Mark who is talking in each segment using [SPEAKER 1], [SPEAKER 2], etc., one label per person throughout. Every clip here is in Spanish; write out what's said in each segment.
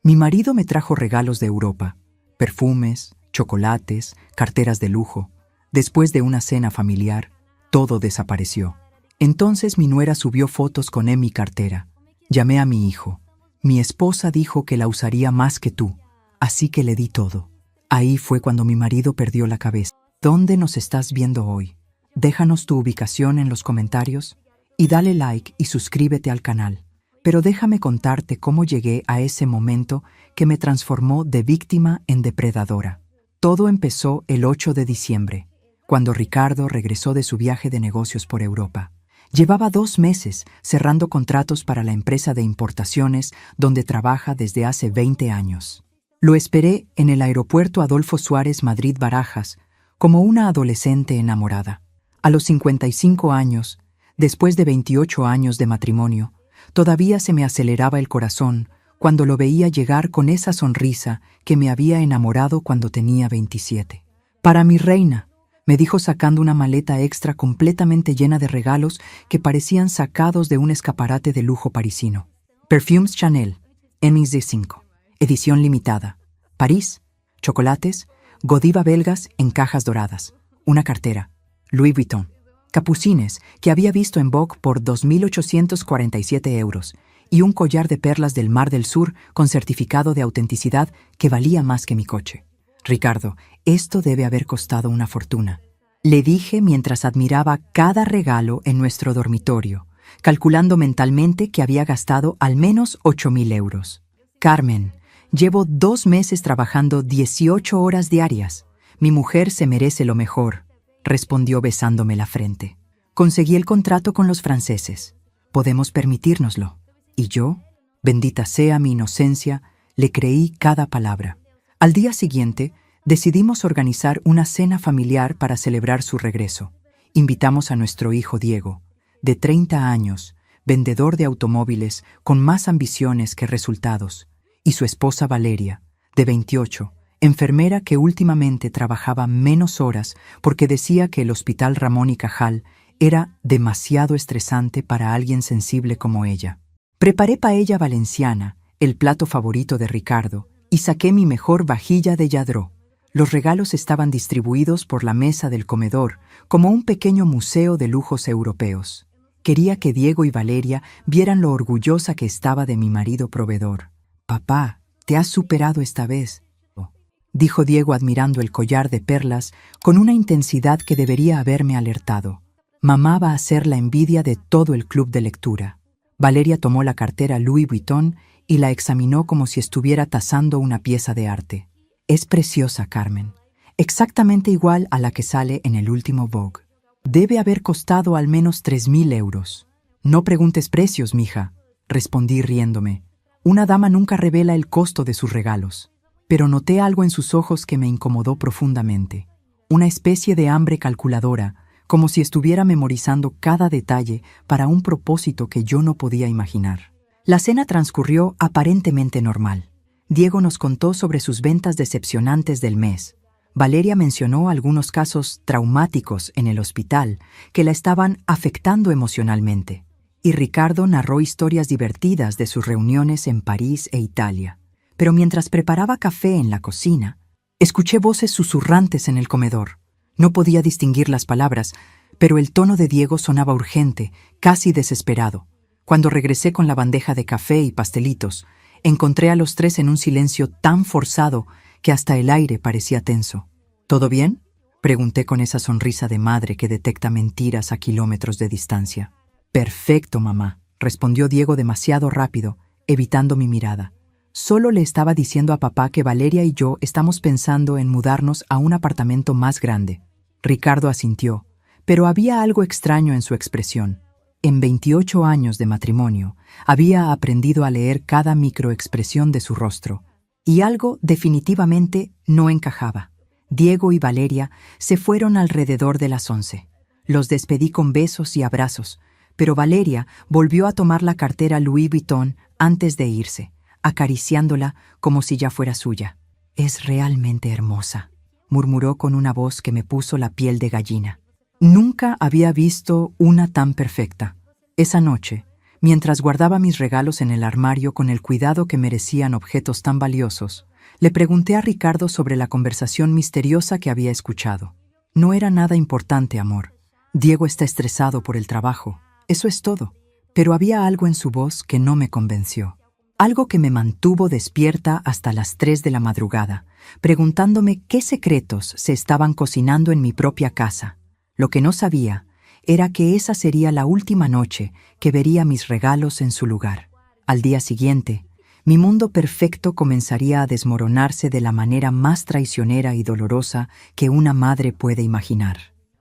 [SPEAKER 1] Mi marido me trajo regalos de Europa, perfumes, chocolates, carteras de lujo. Después de una cena familiar, todo desapareció. Entonces mi nuera subió fotos con mi cartera. Llamé a mi hijo. Mi esposa dijo que la usaría más que tú, así que le di todo. Ahí fue cuando mi marido perdió la cabeza. ¿Dónde nos estás viendo hoy? Déjanos tu ubicación en los comentarios y dale like y suscríbete al canal. Pero déjame contarte cómo llegué a ese momento que me transformó de víctima en depredadora. Todo empezó el 8 de diciembre, cuando Ricardo regresó de su viaje de negocios por Europa. Llevaba 2 meses cerrando contratos para la empresa de importaciones donde trabaja desde hace 20 años. Lo esperé en el aeropuerto Adolfo Suárez Madrid-Barajas como una adolescente enamorada. A los 55 años, después de 28 años de matrimonio, todavía se me aceleraba el corazón cuando lo veía llegar con esa sonrisa que me había enamorado cuando tenía 27. «Para mi reina», me dijo sacando una maleta extra completamente llena de regalos que parecían sacados de un escaparate de lujo parisino. Perfumes Chanel, MX5, edición limitada. París, chocolates, Godiva belgas en cajas doradas, una cartera, Louis Vuitton. Capucines que había visto en Vogue por 2.847 euros y un collar de perlas del Mar del Sur con certificado de autenticidad que valía más que mi coche. «Ricardo, esto debe haber costado una fortuna», le dije mientras admiraba cada regalo en nuestro dormitorio, calculando mentalmente que había gastado al menos 8.000 euros. «Carmen, llevo 2 meses trabajando 18 horas diarias. Mi mujer se merece lo mejor», respondió besándome la frente. «Conseguí el contrato con los franceses. Podemos permitírnoslo». Y yo, bendita sea mi inocencia, le creí cada palabra. Al día siguiente, decidimos organizar una cena familiar para celebrar su regreso. Invitamos a nuestro hijo Diego, de 30 años, vendedor de automóviles con más ambiciones que resultados, y su esposa Valeria, de 28, enfermera que últimamente trabajaba menos horas porque decía que el Hospital Ramón y Cajal era demasiado estresante para alguien sensible como ella. Preparé paella valenciana, el plato favorito de Ricardo, y saqué mi mejor vajilla de Lladró. Los regalos estaban distribuidos por la mesa del comedor, como un pequeño museo de lujos europeos. Quería que Diego y Valeria vieran lo orgullosa que estaba de mi marido proveedor. «Papá, te has superado esta vez», dijo Diego admirando el collar de perlas con una intensidad que debería haberme alertado. Mamá va a ser la envidia de todo el club de lectura. Valeria tomó la cartera Louis Vuitton y la examinó como si estuviera tasando una pieza de arte. «Es preciosa, Carmen. Exactamente igual a la que sale en el último Vogue. Debe haber costado al menos 3.000 euros. «No preguntes precios, mija», respondí riéndome. Una dama nunca revela el costo de sus regalos. Pero noté algo en sus ojos que me incomodó profundamente. Una especie de hambre calculadora, como si estuviera memorizando cada detalle para un propósito que yo no podía imaginar. La cena transcurrió aparentemente normal. Diego nos contó sobre sus ventas decepcionantes del mes. Valeria mencionó algunos casos traumáticos en el hospital que la estaban afectando emocionalmente. Y Ricardo narró historias divertidas de sus reuniones en París e Italia. Pero mientras preparaba café en la cocina, escuché voces susurrantes en el comedor. No podía distinguir las palabras, pero el tono de Diego sonaba urgente, casi desesperado. Cuando regresé con la bandeja de café y pastelitos, encontré a los 3 en un silencio tan forzado que hasta el aire parecía tenso. «¿Todo bien?», pregunté con esa sonrisa de madre que detecta mentiras a kilómetros de distancia. «Perfecto, mamá», respondió Diego demasiado rápido, evitando mi mirada. «Solo le estaba diciendo a papá que Valeria y yo estamos pensando en mudarnos a un apartamento más grande». Ricardo asintió, pero había algo extraño en su expresión. En 28 años de matrimonio, había aprendido a leer cada microexpresión de su rostro, y algo definitivamente no encajaba. Diego y Valeria se fueron alrededor de las 11. Los despedí con besos y abrazos, pero Valeria volvió a tomar la cartera Louis Vuitton antes de irse, acariciándola como si ya fuera suya. «Es realmente hermosa», murmuró con una voz que me puso la piel de gallina. Nunca había visto una tan perfecta. Esa noche, Mientras guardaba mis regalos en el armario con el cuidado que merecían objetos tan valiosos, le pregunté a Ricardo sobre la conversación misteriosa que había escuchado. No era nada importante, amor. Diego está estresado por el trabajo. Eso es todo. Pero había algo en su voz que no me convenció. Algo que me mantuvo despierta hasta las 3 de la madrugada, preguntándome qué secretos se estaban cocinando en mi propia casa. Lo que no sabía era que esa sería la última noche que vería mis regalos en su lugar. Al día siguiente, mi mundo perfecto comenzaría a desmoronarse de la manera más traicionera y dolorosa que una madre puede imaginar.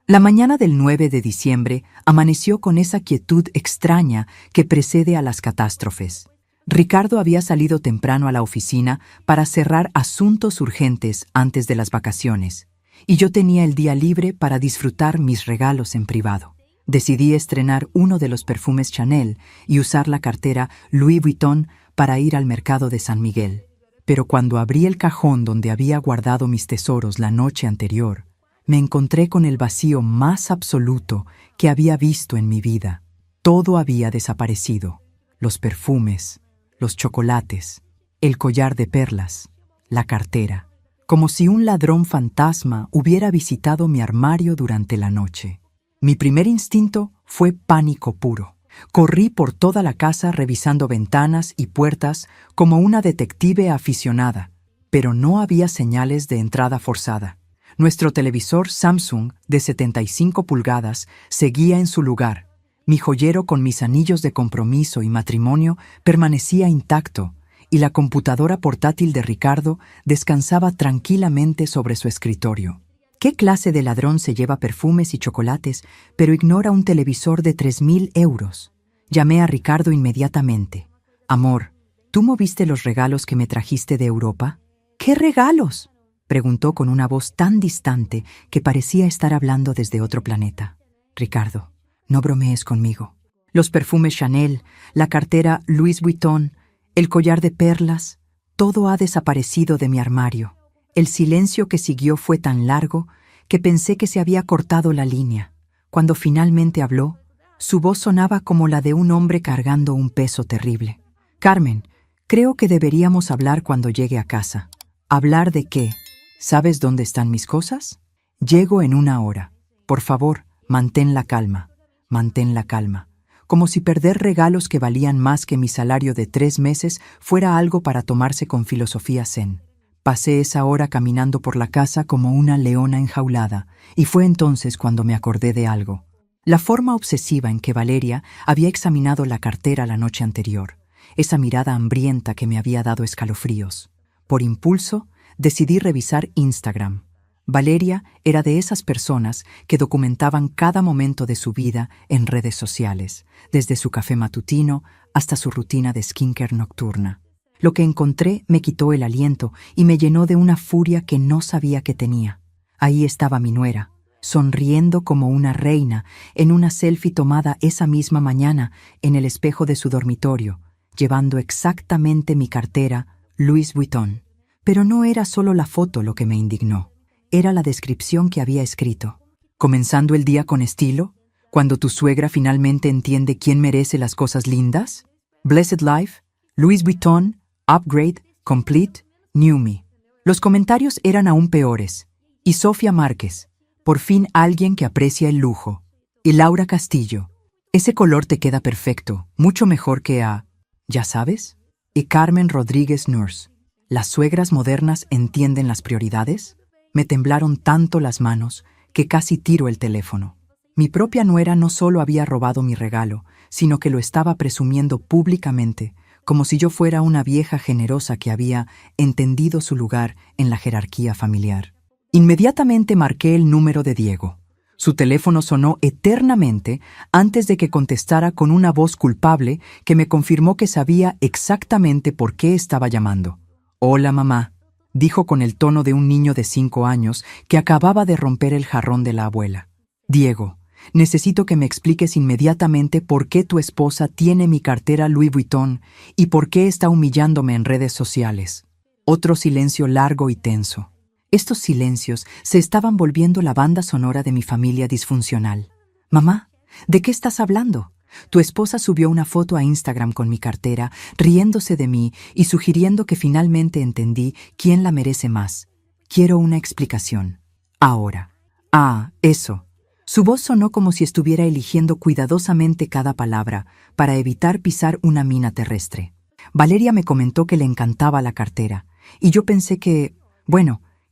[SPEAKER 1] La mañana del 9 de diciembre amaneció con esa quietud extraña que precede a las catástrofes. Ricardo había salido temprano a la oficina para cerrar asuntos urgentes antes de las vacaciones, y yo tenía el día libre para disfrutar mis regalos en privado. Decidí estrenar uno de los perfumes Chanel y usar la cartera Louis Vuitton para ir al mercado de San Miguel. Pero cuando abrí el cajón donde había guardado mis tesoros la noche anterior, me encontré con el vacío más absoluto que había visto en mi vida. Todo había desaparecido. Los perfumes, los chocolates, el collar de perlas, la cartera, como si un ladrón fantasma hubiera visitado mi armario durante la noche. Mi primer instinto fue pánico puro. Corrí por toda la casa revisando ventanas y puertas como una detective aficionada, pero no había señales de entrada forzada. Nuestro televisor Samsung de 75 pulgadas seguía en su lugar. Mi joyero con mis anillos de compromiso y matrimonio permanecía intacto, y la computadora portátil de Ricardo descansaba tranquilamente sobre su escritorio. ¿Qué clase de ladrón se lleva perfumes y chocolates, pero ignora un televisor de 3.000 euros? Llamé a Ricardo inmediatamente. Amor, ¿tú moviste los regalos que me trajiste de Europa? ¿Qué regalos?, preguntó con una voz tan distante que parecía estar hablando desde otro planeta. Ricardo, no bromees conmigo. Los perfumes Chanel, la cartera Louis Vuitton, el collar de perlas, todo ha desaparecido de mi armario. El silencio que siguió fue tan largo que pensé que se había cortado la línea. Cuando finalmente habló, su voz sonaba como la de un hombre cargando un peso terrible. Carmen, creo que deberíamos hablar cuando llegue a casa. ¿Hablar de qué? ¿Sabes dónde están mis cosas? Llego en 1 hora. Por favor, mantén la calma. Mantén la calma. Como si perder regalos que valían más que mi salario de 3 meses fuera algo para tomarse con filosofía zen. Pasé esa hora caminando por la casa como una leona enjaulada, y fue entonces cuando me acordé de algo. La forma obsesiva en que Valeria había examinado la cartera la noche anterior, esa mirada hambrienta que me había dado escalofríos. Por impulso, decidí revisar Instagram. Valeria era de esas personas que documentaban cada momento de su vida en redes sociales, desde su café matutino hasta su rutina de skincare nocturna. Lo que encontré me quitó el aliento y me llenó de una furia que no sabía que tenía. Ahí estaba mi nuera, sonriendo como una reina en una selfie tomada esa misma mañana en el espejo de su dormitorio, llevando exactamente mi cartera Louis Vuitton. Pero no era solo la foto lo que me indignó, era la descripción que había escrito. ¿Comenzando el día con estilo? ¿Cuando tu suegra finalmente entiende quién merece las cosas lindas? Blessed Life, Louis Vuitton, Upgrade, Complete, New Me. Los comentarios eran aún peores. Y Sofía Márquez, por fin alguien que aprecia el lujo. Y Laura Castillo, ese color te queda perfecto, mucho mejor que a... ¿ya sabes? Y Carmen Rodríguez Nurs, ¿las suegras modernas entienden las prioridades? Me temblaron tanto las manos que casi tiro el teléfono. Mi propia nuera no solo había robado mi regalo, sino que lo estaba presumiendo públicamente, como si yo fuera una vieja generosa que había entendido su lugar en la jerarquía familiar. Inmediatamente marqué el número de Diego. Su teléfono sonó eternamente antes de que contestara con una voz culpable que me confirmó que sabía exactamente por qué estaba llamando. «Hola, mamá», dijo con el tono de un niño de 5 años que acababa de romper el jarrón de la abuela. «Diego, necesito que me expliques inmediatamente por qué tu esposa tiene mi cartera Louis Vuitton y por qué está humillándome en redes sociales». Otro silencio largo y tenso. Estos silencios se estaban volviendo la banda sonora de mi familia disfuncional. «Mamá, ¿de qué estás hablando? Tu esposa subió una foto a Instagram con mi cartera, riéndose de mí y sugiriendo que finalmente entendí quién la merece más. Quiero una explicación. Ahora. Ah, eso. Su voz sonó como si estuviera eligiendo cuidadosamente cada palabra para evitar pisar una mina terrestre. Valeria me comentó que le encantaba la cartera, y yo pensé que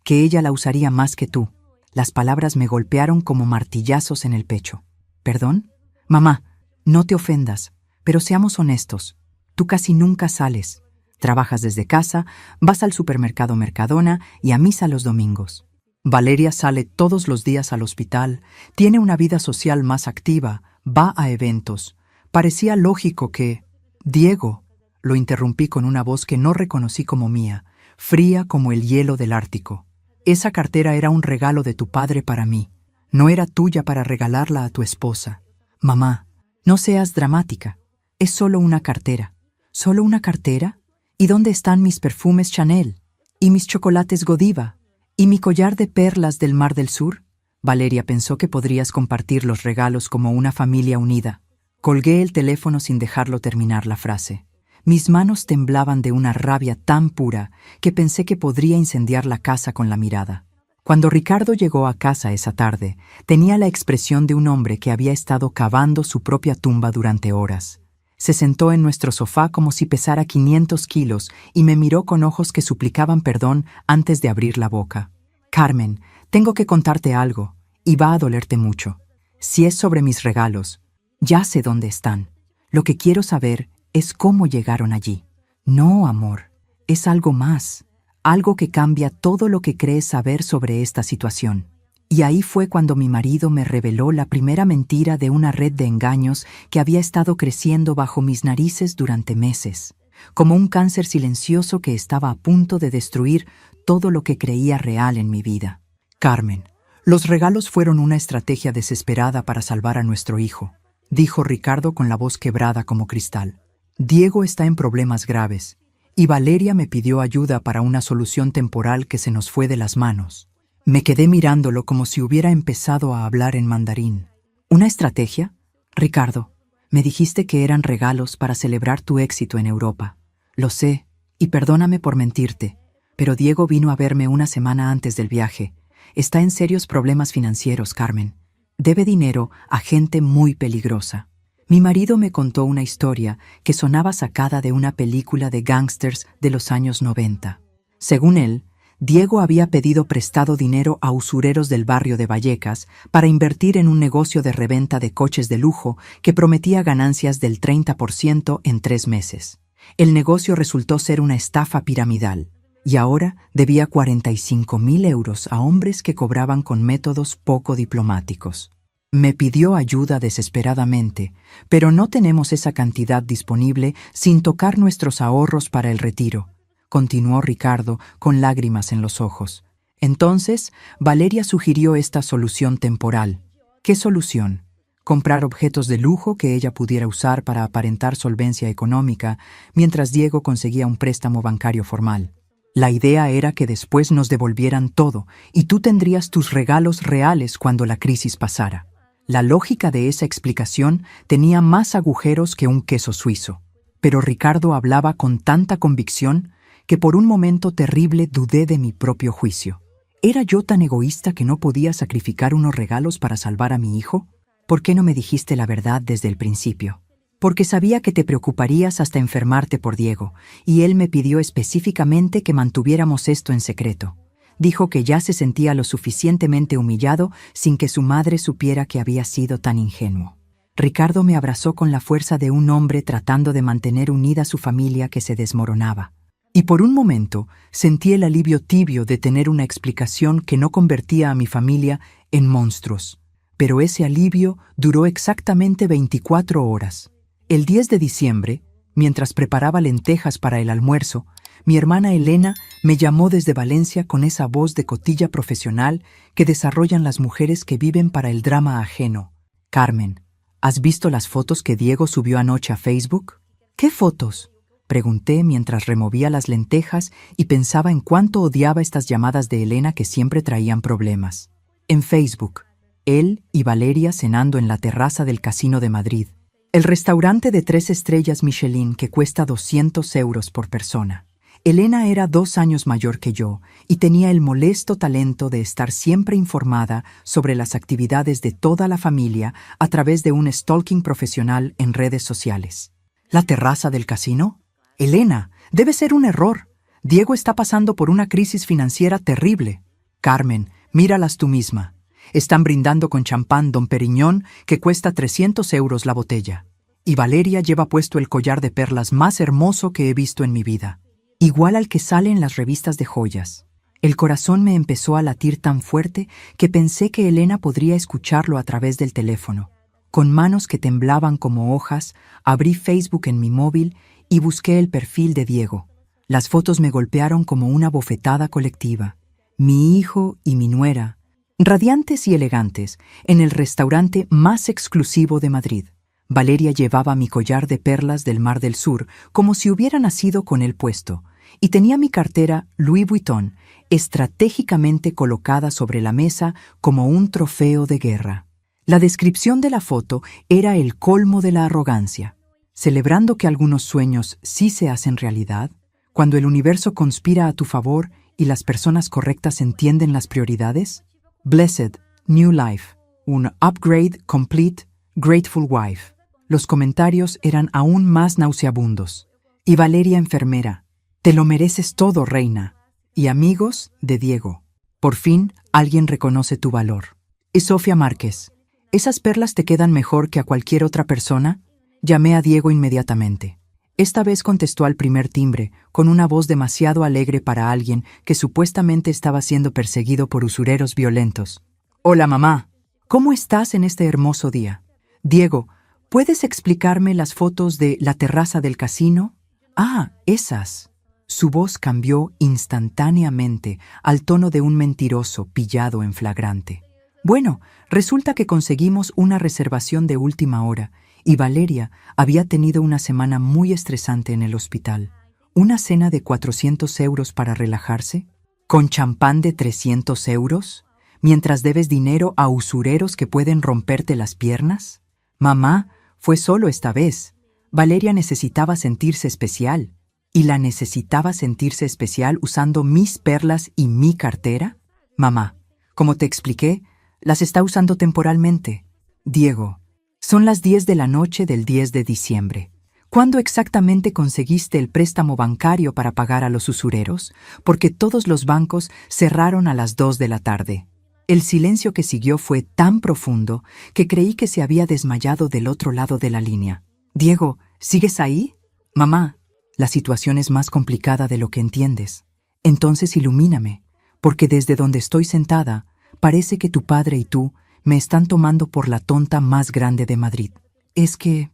[SPEAKER 1] ella la usaría más que tú. Las palabras me golpearon como martillazos en el pecho. ¿Perdón? Mamá, no te ofendas, pero seamos honestos. Tú casi nunca sales. Trabajas desde casa, vas al supermercado Mercadona y a misa los domingos. Valeria sale todos los días al hospital, tiene una vida social más activa, va a eventos. Parecía lógico que... Diego, lo interrumpí con una voz que no reconocí como mía, fría como el hielo del Ártico. Esa cartera era un regalo de tu padre para mí. No era tuya para regalarla a tu esposa. Mamá, no seas dramática. Es solo una cartera. ¿Solo una cartera? ¿Y dónde están mis perfumes Chanel? ¿Y mis chocolates Godiva? ¿Y mi collar de perlas del Mar del Sur? Valeria pensó que podrías compartir los regalos como una familia unida. Colgué el teléfono sin dejarlo terminar la frase. Mis manos temblaban de una rabia tan pura que pensé que podría incendiar la casa con la mirada. Cuando Ricardo llegó a casa esa tarde, tenía la expresión de un hombre que había estado cavando su propia tumba durante horas. Se sentó en nuestro sofá como si pesara 500 kilos y me miró con ojos que suplicaban perdón antes de abrir la boca. Carmen, tengo que contarte algo, y va a dolerte mucho. Si es sobre mis regalos, ya sé dónde están. Lo que quiero saber es cómo llegaron allí. No, amor, es algo más, algo que cambia todo lo que crees saber sobre esta situación. Y ahí fue cuando mi marido me reveló la primera mentira de una red de engaños que había estado creciendo bajo mis narices durante meses, como un cáncer silencioso que estaba a punto de destruir todo lo que creía real en mi vida. Carmen, los regalos fueron una estrategia desesperada para salvar a nuestro hijo, dijo Ricardo con la voz quebrada como cristal. Diego está en problemas graves, y Valeria me pidió ayuda para una solución temporal que se nos fue de las manos. Me quedé mirándolo como si hubiera empezado a hablar en mandarín. ¿Una estrategia? Ricardo, me dijiste que eran regalos para celebrar tu éxito en Europa. Lo sé, y perdóname por mentirte, pero Diego vino a verme una semana antes del viaje. Está en serios problemas financieros, Carmen. Debe dinero a gente muy peligrosa. Mi marido me contó una historia que sonaba sacada de una película de gángsters de los años 90. Según él, Diego había pedido prestado dinero a usureros del barrio de Vallecas para invertir en un negocio de reventa de coches de lujo que prometía ganancias del 30% en 3 meses. El negocio resultó ser una estafa piramidal, y ahora debía 45.000 euros a hombres que cobraban con métodos poco diplomáticos. Me pidió ayuda desesperadamente, pero no tenemos esa cantidad disponible sin tocar nuestros ahorros para el retiro, continuó Ricardo con lágrimas en los ojos. Entonces, Valeria sugirió esta solución temporal. ¿Qué solución? Comprar objetos de lujo que ella pudiera usar para aparentar solvencia económica, mientras Diego conseguía un préstamo bancario formal. La idea era que después nos devolvieran todo, y tú tendrías tus regalos reales cuando la crisis pasara. La lógica de esa explicación tenía más agujeros que un queso suizo, pero Ricardo hablaba con tanta convicción que por un momento terrible dudé de mi propio juicio. ¿Era yo tan egoísta que no podía sacrificar unos regalos para salvar a mi hijo? ¿Por qué no me dijiste la verdad desde el principio? Porque sabía que te preocuparías hasta enfermarte por Diego, y él me pidió específicamente que mantuviéramos esto en secreto. Dijo que ya se sentía lo suficientemente humillado sin que su madre supiera que había sido tan ingenuo. Ricardo me abrazó con la fuerza de un hombre tratando de mantener unida su familia que se desmoronaba. Y por un momento sentí el alivio tibio de tener una explicación que no convertía a mi familia en monstruos. Pero ese alivio duró exactamente 24 horas. El 10 de diciembre, mientras preparaba lentejas para el almuerzo, mi hermana Elena me llamó desde Valencia con esa voz de cotilla profesional que desarrollan las mujeres que viven para el drama ajeno. Carmen, ¿has visto las fotos que Diego subió anoche a Facebook? ¿Qué fotos? Pregunté mientras removía las lentejas y pensaba en cuánto odiaba estas llamadas de Elena que siempre traían problemas. En Facebook, él y Valeria cenando en la terraza del Casino de Madrid. El restaurante de 3 estrellas Michelin que cuesta 200 euros por persona. Elena era 2 años mayor que yo y tenía el molesto talento de estar siempre informada sobre las actividades de toda la familia a través de un stalking profesional en redes sociales. ¿La terraza del casino? Elena, debe ser un error. Diego está pasando por una crisis financiera terrible. Carmen, míralas tú misma. Están brindando con champán Dom Perignon que cuesta 300 euros la botella. Y Valeria lleva puesto el collar de perlas más hermoso que he visto en mi vida. Igual al que sale en las revistas de joyas. El corazón me empezó a latir tan fuerte que pensé que Elena podría escucharlo a través del teléfono. Con manos que temblaban como hojas, abrí Facebook en mi móvil y busqué el perfil de Diego. Las fotos me golpearon como una bofetada colectiva. Mi hijo y mi nuera, radiantes y elegantes, en el restaurante más exclusivo de Madrid. Valeria llevaba mi collar de perlas del Mar del Sur como si hubiera nacido con él puesto, y tenía mi cartera Louis Vuitton estratégicamente colocada sobre la mesa como un trofeo de guerra. La descripción de la foto era el colmo de la arrogancia. Celebrando que algunos sueños sí se hacen realidad, cuando el universo conspira a tu favor y las personas correctas entienden las prioridades. Blessed, New Life, un upgrade complete, grateful wife. Los comentarios eran aún más nauseabundos. Y Valeria enfermera, te lo mereces todo, reina. Y amigos de Diego, por fin alguien reconoce tu valor. Y Sofía Márquez, ¿esas perlas te quedan mejor que a cualquier otra persona? Llamé a Diego inmediatamente. Esta vez contestó al primer timbre, con una voz demasiado alegre para alguien que supuestamente estaba siendo perseguido por usureros violentos. Hola, mamá. ¿Cómo estás en este hermoso día? Diego, ¿puedes explicarme las fotos de la terraza del casino? Ah, esas. Su voz cambió instantáneamente al tono de un mentiroso pillado en flagrante. Bueno, resulta que conseguimos una reservación de última hora y Valeria había tenido una semana muy estresante en el hospital. ¿Una cena de 400 euros para relajarse? ¿Con champán de 300 euros? ¿Mientras debes dinero a usureros que pueden romperte las piernas? Mamá, fue solo esta vez. Valeria necesitaba sentirse especial. ¿Y la necesitaba sentirse especial usando mis perlas y mi cartera? Mamá, como te expliqué, las está usando temporalmente. Diego, son las 10 de la noche del 10 de diciembre. ¿Cuándo exactamente conseguiste el préstamo bancario para pagar a los usureros? Porque todos los bancos cerraron a las 2 de la tarde. El silencio que siguió fue tan profundo que creí que se había desmayado del otro lado de la línea. Diego, ¿sigues ahí? Mamá, la situación es más complicada de lo que entiendes. Entonces ilumíname, porque desde donde estoy sentada, parece que tu padre y tú me están tomando por la tonta más grande de Madrid. Es que...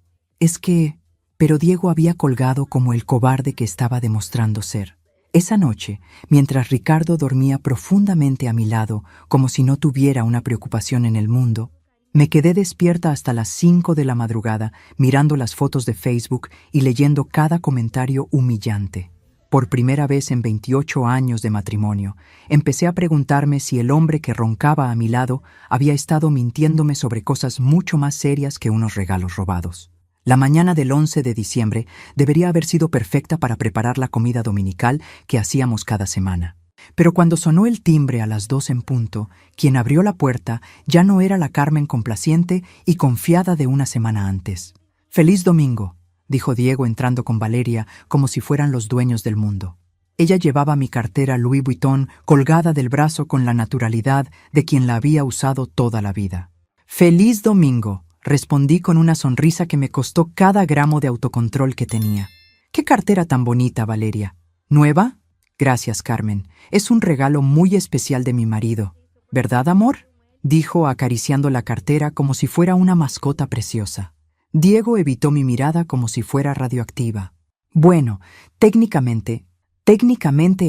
[SPEAKER 1] Pero Diego había colgado como el cobarde que estaba demostrando ser. Esa noche, mientras Ricardo dormía profundamente a mi lado, como si no tuviera una preocupación en el mundo, me quedé despierta hasta las 5 de la madrugada, mirando las fotos de Facebook y leyendo cada comentario humillante. Por primera vez en 28 años de matrimonio, empecé a preguntarme si el hombre que roncaba a mi lado había estado mintiéndome sobre cosas mucho más serias que unos regalos robados. La mañana del 11 de diciembre debería haber sido perfecta para preparar la comida dominical que hacíamos cada semana. Pero cuando sonó el timbre a las 2 en punto, quien abrió la puerta ya no era la Carmen complaciente y confiada de una semana antes. «Feliz domingo», dijo Diego entrando con Valeria como si fueran los dueños del mundo. Ella llevaba mi cartera Louis Vuitton colgada del brazo con la naturalidad de quien la había usado toda la vida. «Feliz domingo», respondí con una sonrisa que me costó cada gramo de autocontrol que tenía. «¿Qué cartera tan bonita, Valeria? ¿Nueva?» «Gracias, Carmen. Es un regalo muy especial de mi marido. ¿Verdad, amor?», dijo acariciando la cartera como si fuera una mascota preciosa. Diego evitó mi mirada como si fuera radioactiva. «Bueno, técnicamente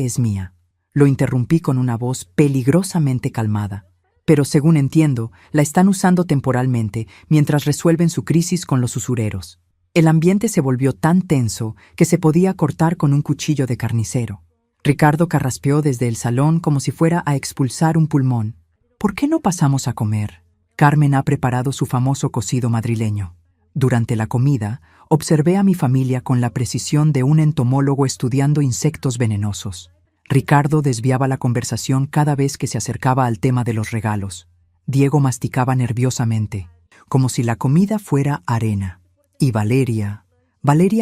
[SPEAKER 1] es mía», lo interrumpí con una voz peligrosamente calmada. «Pero según entiendo, la están usando temporalmente mientras resuelven su crisis con los usureros». El ambiente se volvió tan tenso que se podía cortar con un cuchillo de carnicero. Ricardo carraspeó desde el salón como si fuera a expulsar un pulmón. «¿Por qué no pasamos a comer? Carmen ha preparado su famoso cocido madrileño». Durante la comida, observé a mi familia con la precisión de un entomólogo estudiando insectos venenosos. Ricardo desviaba la conversación cada vez que se acercaba al tema de los regalos. Diego masticaba nerviosamente, como si la comida fuera arena. Y Valeria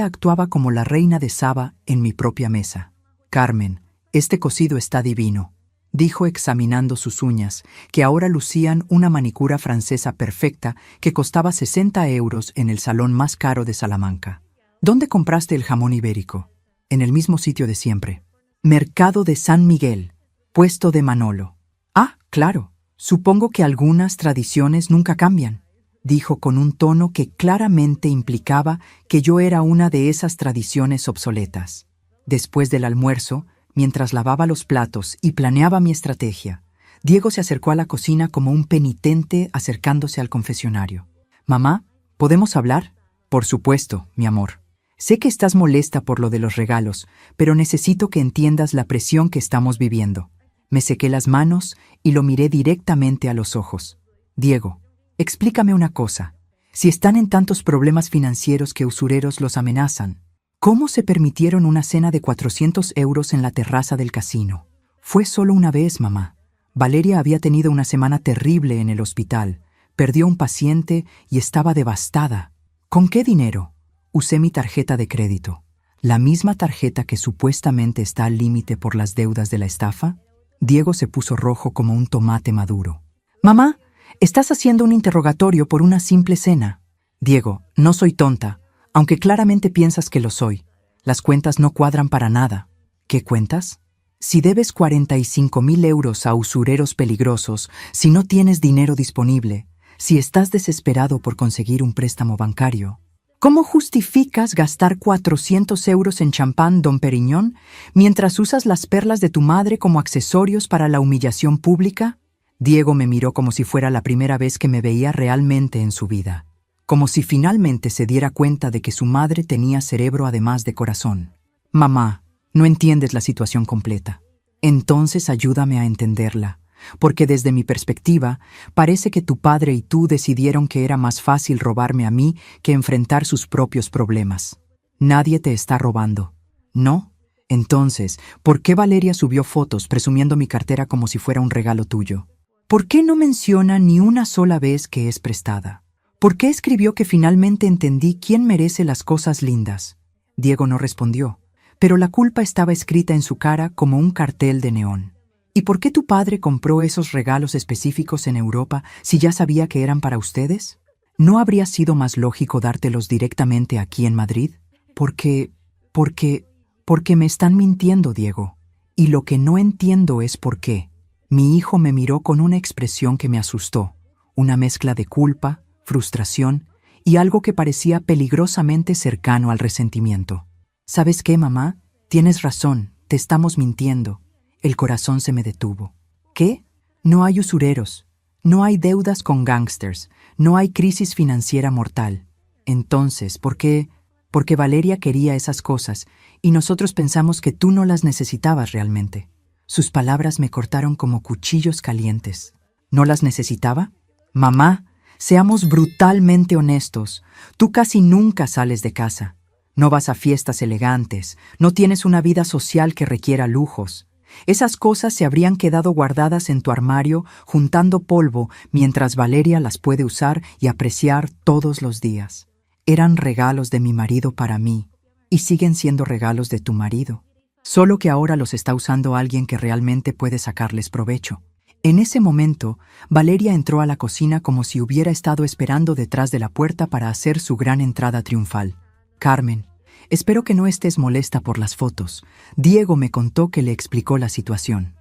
[SPEAKER 1] actuaba como la reina de Saba en mi propia mesa. «Carmen, este cocido está divino», dijo examinando sus uñas, que ahora lucían una manicura francesa perfecta que costaba 60 euros en el salón más caro de Salamanca. «¿Dónde compraste el jamón ibérico?» «En el mismo sitio de siempre». «Mercado de San Miguel, puesto de Manolo». «Ah, claro. Supongo que algunas tradiciones nunca cambian», dijo con un tono que claramente implicaba que yo era una de esas tradiciones obsoletas. Después del almuerzo, mientras lavaba los platos y planeaba mi estrategia, Diego se acercó a la cocina como un penitente acercándose al confesionario. «Mamá, ¿podemos hablar?» «Por supuesto, mi amor. Sé que estás molesta por lo de los regalos, pero necesito que entiendas la presión que estamos viviendo». Me sequé las manos y lo miré directamente a los ojos. «Diego, explícame una cosa. Si están en tantos problemas financieros que usureros los amenazan, ¿cómo se permitieron una cena de 400 euros en la terraza del casino?» «Fue solo una vez, mamá. Valeria había tenido una semana terrible en el hospital. Perdió un paciente y estaba devastada». «¿Con qué dinero?» «Usé mi tarjeta de crédito». «¿La misma tarjeta que supuestamente está al límite por las deudas de la estafa?» Diego se puso rojo como un tomate maduro. «Mamá, estás haciendo un interrogatorio por una simple cena». «Diego, no soy tonta, aunque claramente piensas que lo soy. Las cuentas no cuadran para nada». «¿Qué cuentas?» «Si debes 45.000 euros a usureros peligrosos, si no tienes dinero disponible, si estás desesperado por conseguir un préstamo bancario, ¿cómo justificas gastar 400 euros en champán Dom Perignon mientras usas las perlas de tu madre como accesorios para la humillación pública?» Diego me miró como si fuera la primera vez que me veía realmente en su vida, como si finalmente se diera cuenta de que su madre tenía cerebro además de corazón. «Mamá, no entiendes la situación completa. Entonces ayúdame a entenderla, porque desde mi perspectiva, parece que tu padre y tú decidieron que era más fácil robarme a mí que enfrentar sus propios problemas. Nadie te está robando, ¿no? Entonces, ¿por qué Valeria subió fotos presumiendo mi cartera como si fuera un regalo tuyo? ¿Por qué no menciona ni una sola vez que es prestada? ¿Por qué escribió que finalmente entendí quién merece las cosas lindas?» Diego no respondió, pero la culpa estaba escrita en su cara como un cartel de neón. «¿Y por qué tu padre compró esos regalos específicos en Europa si ya sabía que eran para ustedes? ¿No habría sido más lógico dártelos directamente aquí en Madrid? Porque me están mintiendo, Diego. Y lo que no entiendo es por qué». Mi hijo me miró con una expresión que me asustó, una mezcla de culpa, frustración y algo que parecía peligrosamente cercano al resentimiento. «¿Sabes qué, mamá? Tienes razón, te estamos mintiendo». El corazón se me detuvo. ¿Qué? No hay usureros, no hay deudas con gángsters, no hay crisis financiera mortal. Entonces, ¿por qué? Porque Valeria quería esas cosas y nosotros pensamos que tú no las necesitabas realmente. Sus palabras me cortaron como cuchillos calientes. ¿No las necesitaba? Mamá, seamos brutalmente honestos. Tú casi nunca sales de casa. No vas a fiestas elegantes, no tienes una vida social que requiera lujos. Esas cosas se habrían quedado guardadas en tu armario juntando polvo mientras Valeria las puede usar y apreciar todos los días. Eran regalos de mi marido para mí y siguen siendo regalos de tu marido. Solo que ahora los está usando alguien que realmente puede sacarles provecho. En ese momento, Valeria entró a la cocina como si hubiera estado esperando detrás de la puerta para hacer su gran entrada triunfal. «Carmen, espero que no estés molesta por las fotos. Diego me contó que le explicó la situación».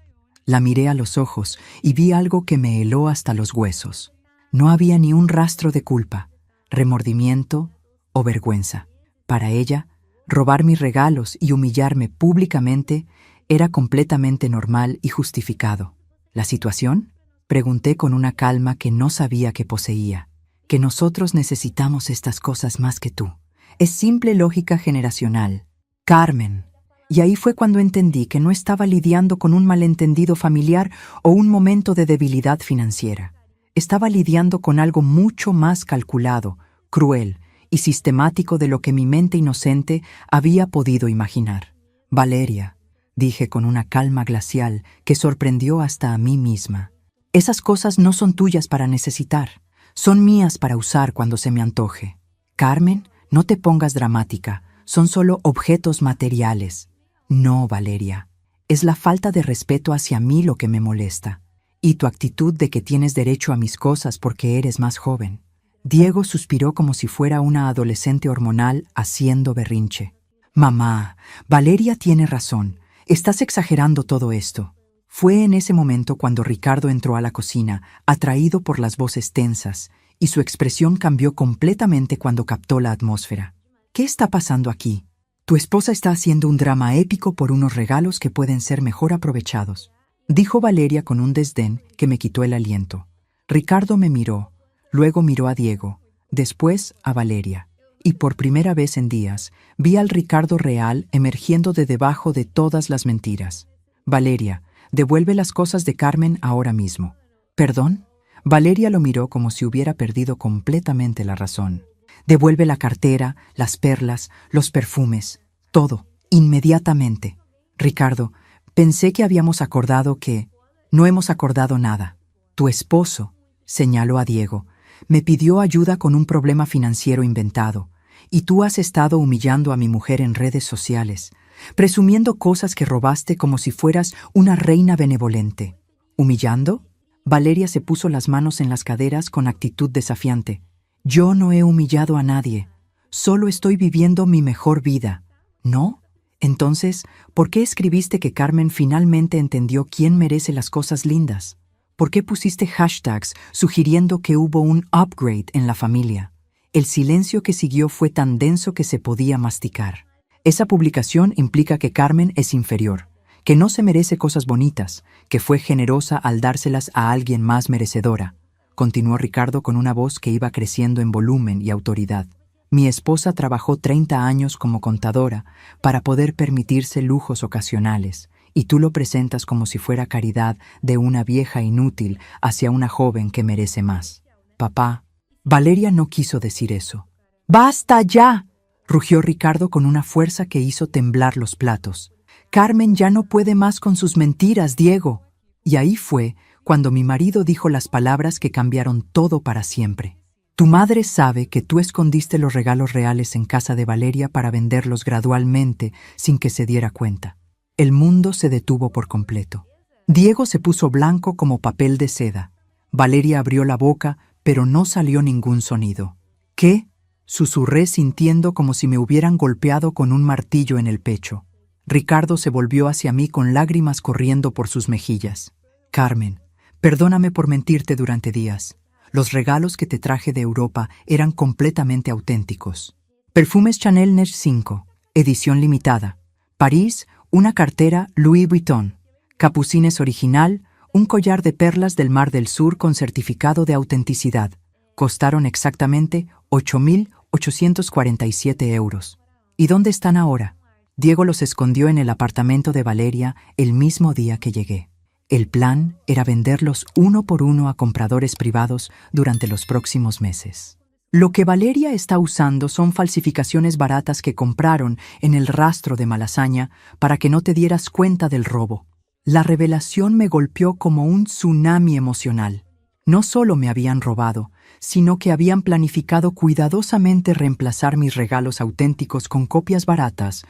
[SPEAKER 1] La miré a los ojos y vi algo que me heló hasta los huesos. No había ni un rastro de culpa, remordimiento o vergüenza. Para ella, robar mis regalos y humillarme públicamente era completamente normal y justificado. ¿La situación? Pregunté con una calma que no sabía que poseía. Que nosotros necesitamos estas cosas más que tú. Es simple lógica generacional. Carmen. Y ahí fue cuando entendí que no estaba lidiando con un malentendido familiar o un momento de debilidad financiera. Estaba lidiando con algo mucho más calculado, cruel y sistemático de lo que mi mente inocente había podido imaginar. Valeria, dije con una calma glacial que sorprendió hasta a mí misma. Esas cosas no son tuyas para necesitar, son mías para usar cuando se me antoje. Carmen, no te pongas dramática, son solo objetos materiales. No, Valeria, es la falta de respeto hacia mí lo que me molesta, y tu actitud de que tienes derecho a mis cosas porque eres más joven. Diego suspiró como si fuera una adolescente hormonal haciendo berrinche. Mamá, Valeria tiene razón, estás exagerando todo esto. Fue en ese momento cuando Ricardo entró a la cocina, atraído por las voces tensas, y su expresión cambió completamente cuando captó la atmósfera. ¿Qué está pasando aquí? Tu esposa está haciendo un drama épico por unos regalos que pueden ser mejor aprovechados, dijo Valeria con un desdén que me quitó el aliento. Ricardo me miró, luego miró a Diego, después a Valeria, y por primera vez en días vi al Ricardo real emergiendo de debajo de todas las mentiras. Valeria, devuelve las cosas de Carmen ahora mismo. ¿Perdón? Valeria lo miró como si hubiera perdido completamente la razón. Devuelve la cartera, las perlas, los perfumes, todo, inmediatamente. Ricardo, pensé que habíamos acordado que... No hemos acordado nada. Tu esposo, señaló a Diego, me pidió ayuda con un problema financiero inventado, y tú has estado humillando a mi mujer en redes sociales, presumiendo cosas que robaste como si fueras una reina benevolente. ¿Humillando? Valeria se puso las manos en las caderas con actitud desafiante. Yo no he humillado a nadie, solo estoy viviendo mi mejor vida. ¿No? Entonces, ¿por qué escribiste que Carmen finalmente entendió quién merece las cosas lindas? ¿Por qué pusiste hashtags sugiriendo que hubo un upgrade en la familia? El silencio que siguió fue tan denso que se podía masticar. Esa publicación implica que Carmen es inferior, que no se merece cosas bonitas, que fue generosa al dárselas a alguien más merecedora, continuó Ricardo con una voz que iba creciendo en volumen y autoridad. Mi esposa trabajó 30 años como contadora para poder permitirse lujos ocasionales, y tú lo presentas como si fuera caridad de una vieja inútil hacia una joven que merece más. Papá, Valeria no quiso decir eso. ¡Basta ya!, rugió Ricardo con una fuerza que hizo temblar los platos. Carmen ya no puede más con sus mentiras, Diego. Y ahí fue cuando mi marido dijo las palabras que cambiaron todo para siempre. Tu madre sabe que tú escondiste los regalos reales en casa de Valeria para venderlos gradualmente sin que se diera cuenta. El mundo se detuvo por completo. Diego se puso blanco como papel de seda. Valeria abrió la boca, pero no salió ningún sonido. ¿Qué? Susurré sintiendo como si me hubieran golpeado con un martillo en el pecho. Ricardo se volvió hacia mí con lágrimas corriendo por sus mejillas. Carmen, perdóname por mentirte durante días. Los regalos que te traje de Europa eran completamente auténticos. Perfumes Chanel Neige 5, edición limitada. París, una cartera Louis Vuitton. Capucines original, un collar de perlas del Mar del Sur con certificado de autenticidad. Costaron exactamente 8.847 euros. ¿Y dónde están ahora? Diego los escondió en el apartamento de Valeria el mismo día que llegué. El plan era venderlos uno por uno a compradores privados durante los próximos meses. Lo que Valeria está usando son falsificaciones baratas que compraron en el rastro de Malasaña para que no te dieras cuenta del robo. La revelación me golpeó como un tsunami emocional. No solo me habían robado, sino que habían planificado cuidadosamente reemplazar mis regalos auténticos con copias baratas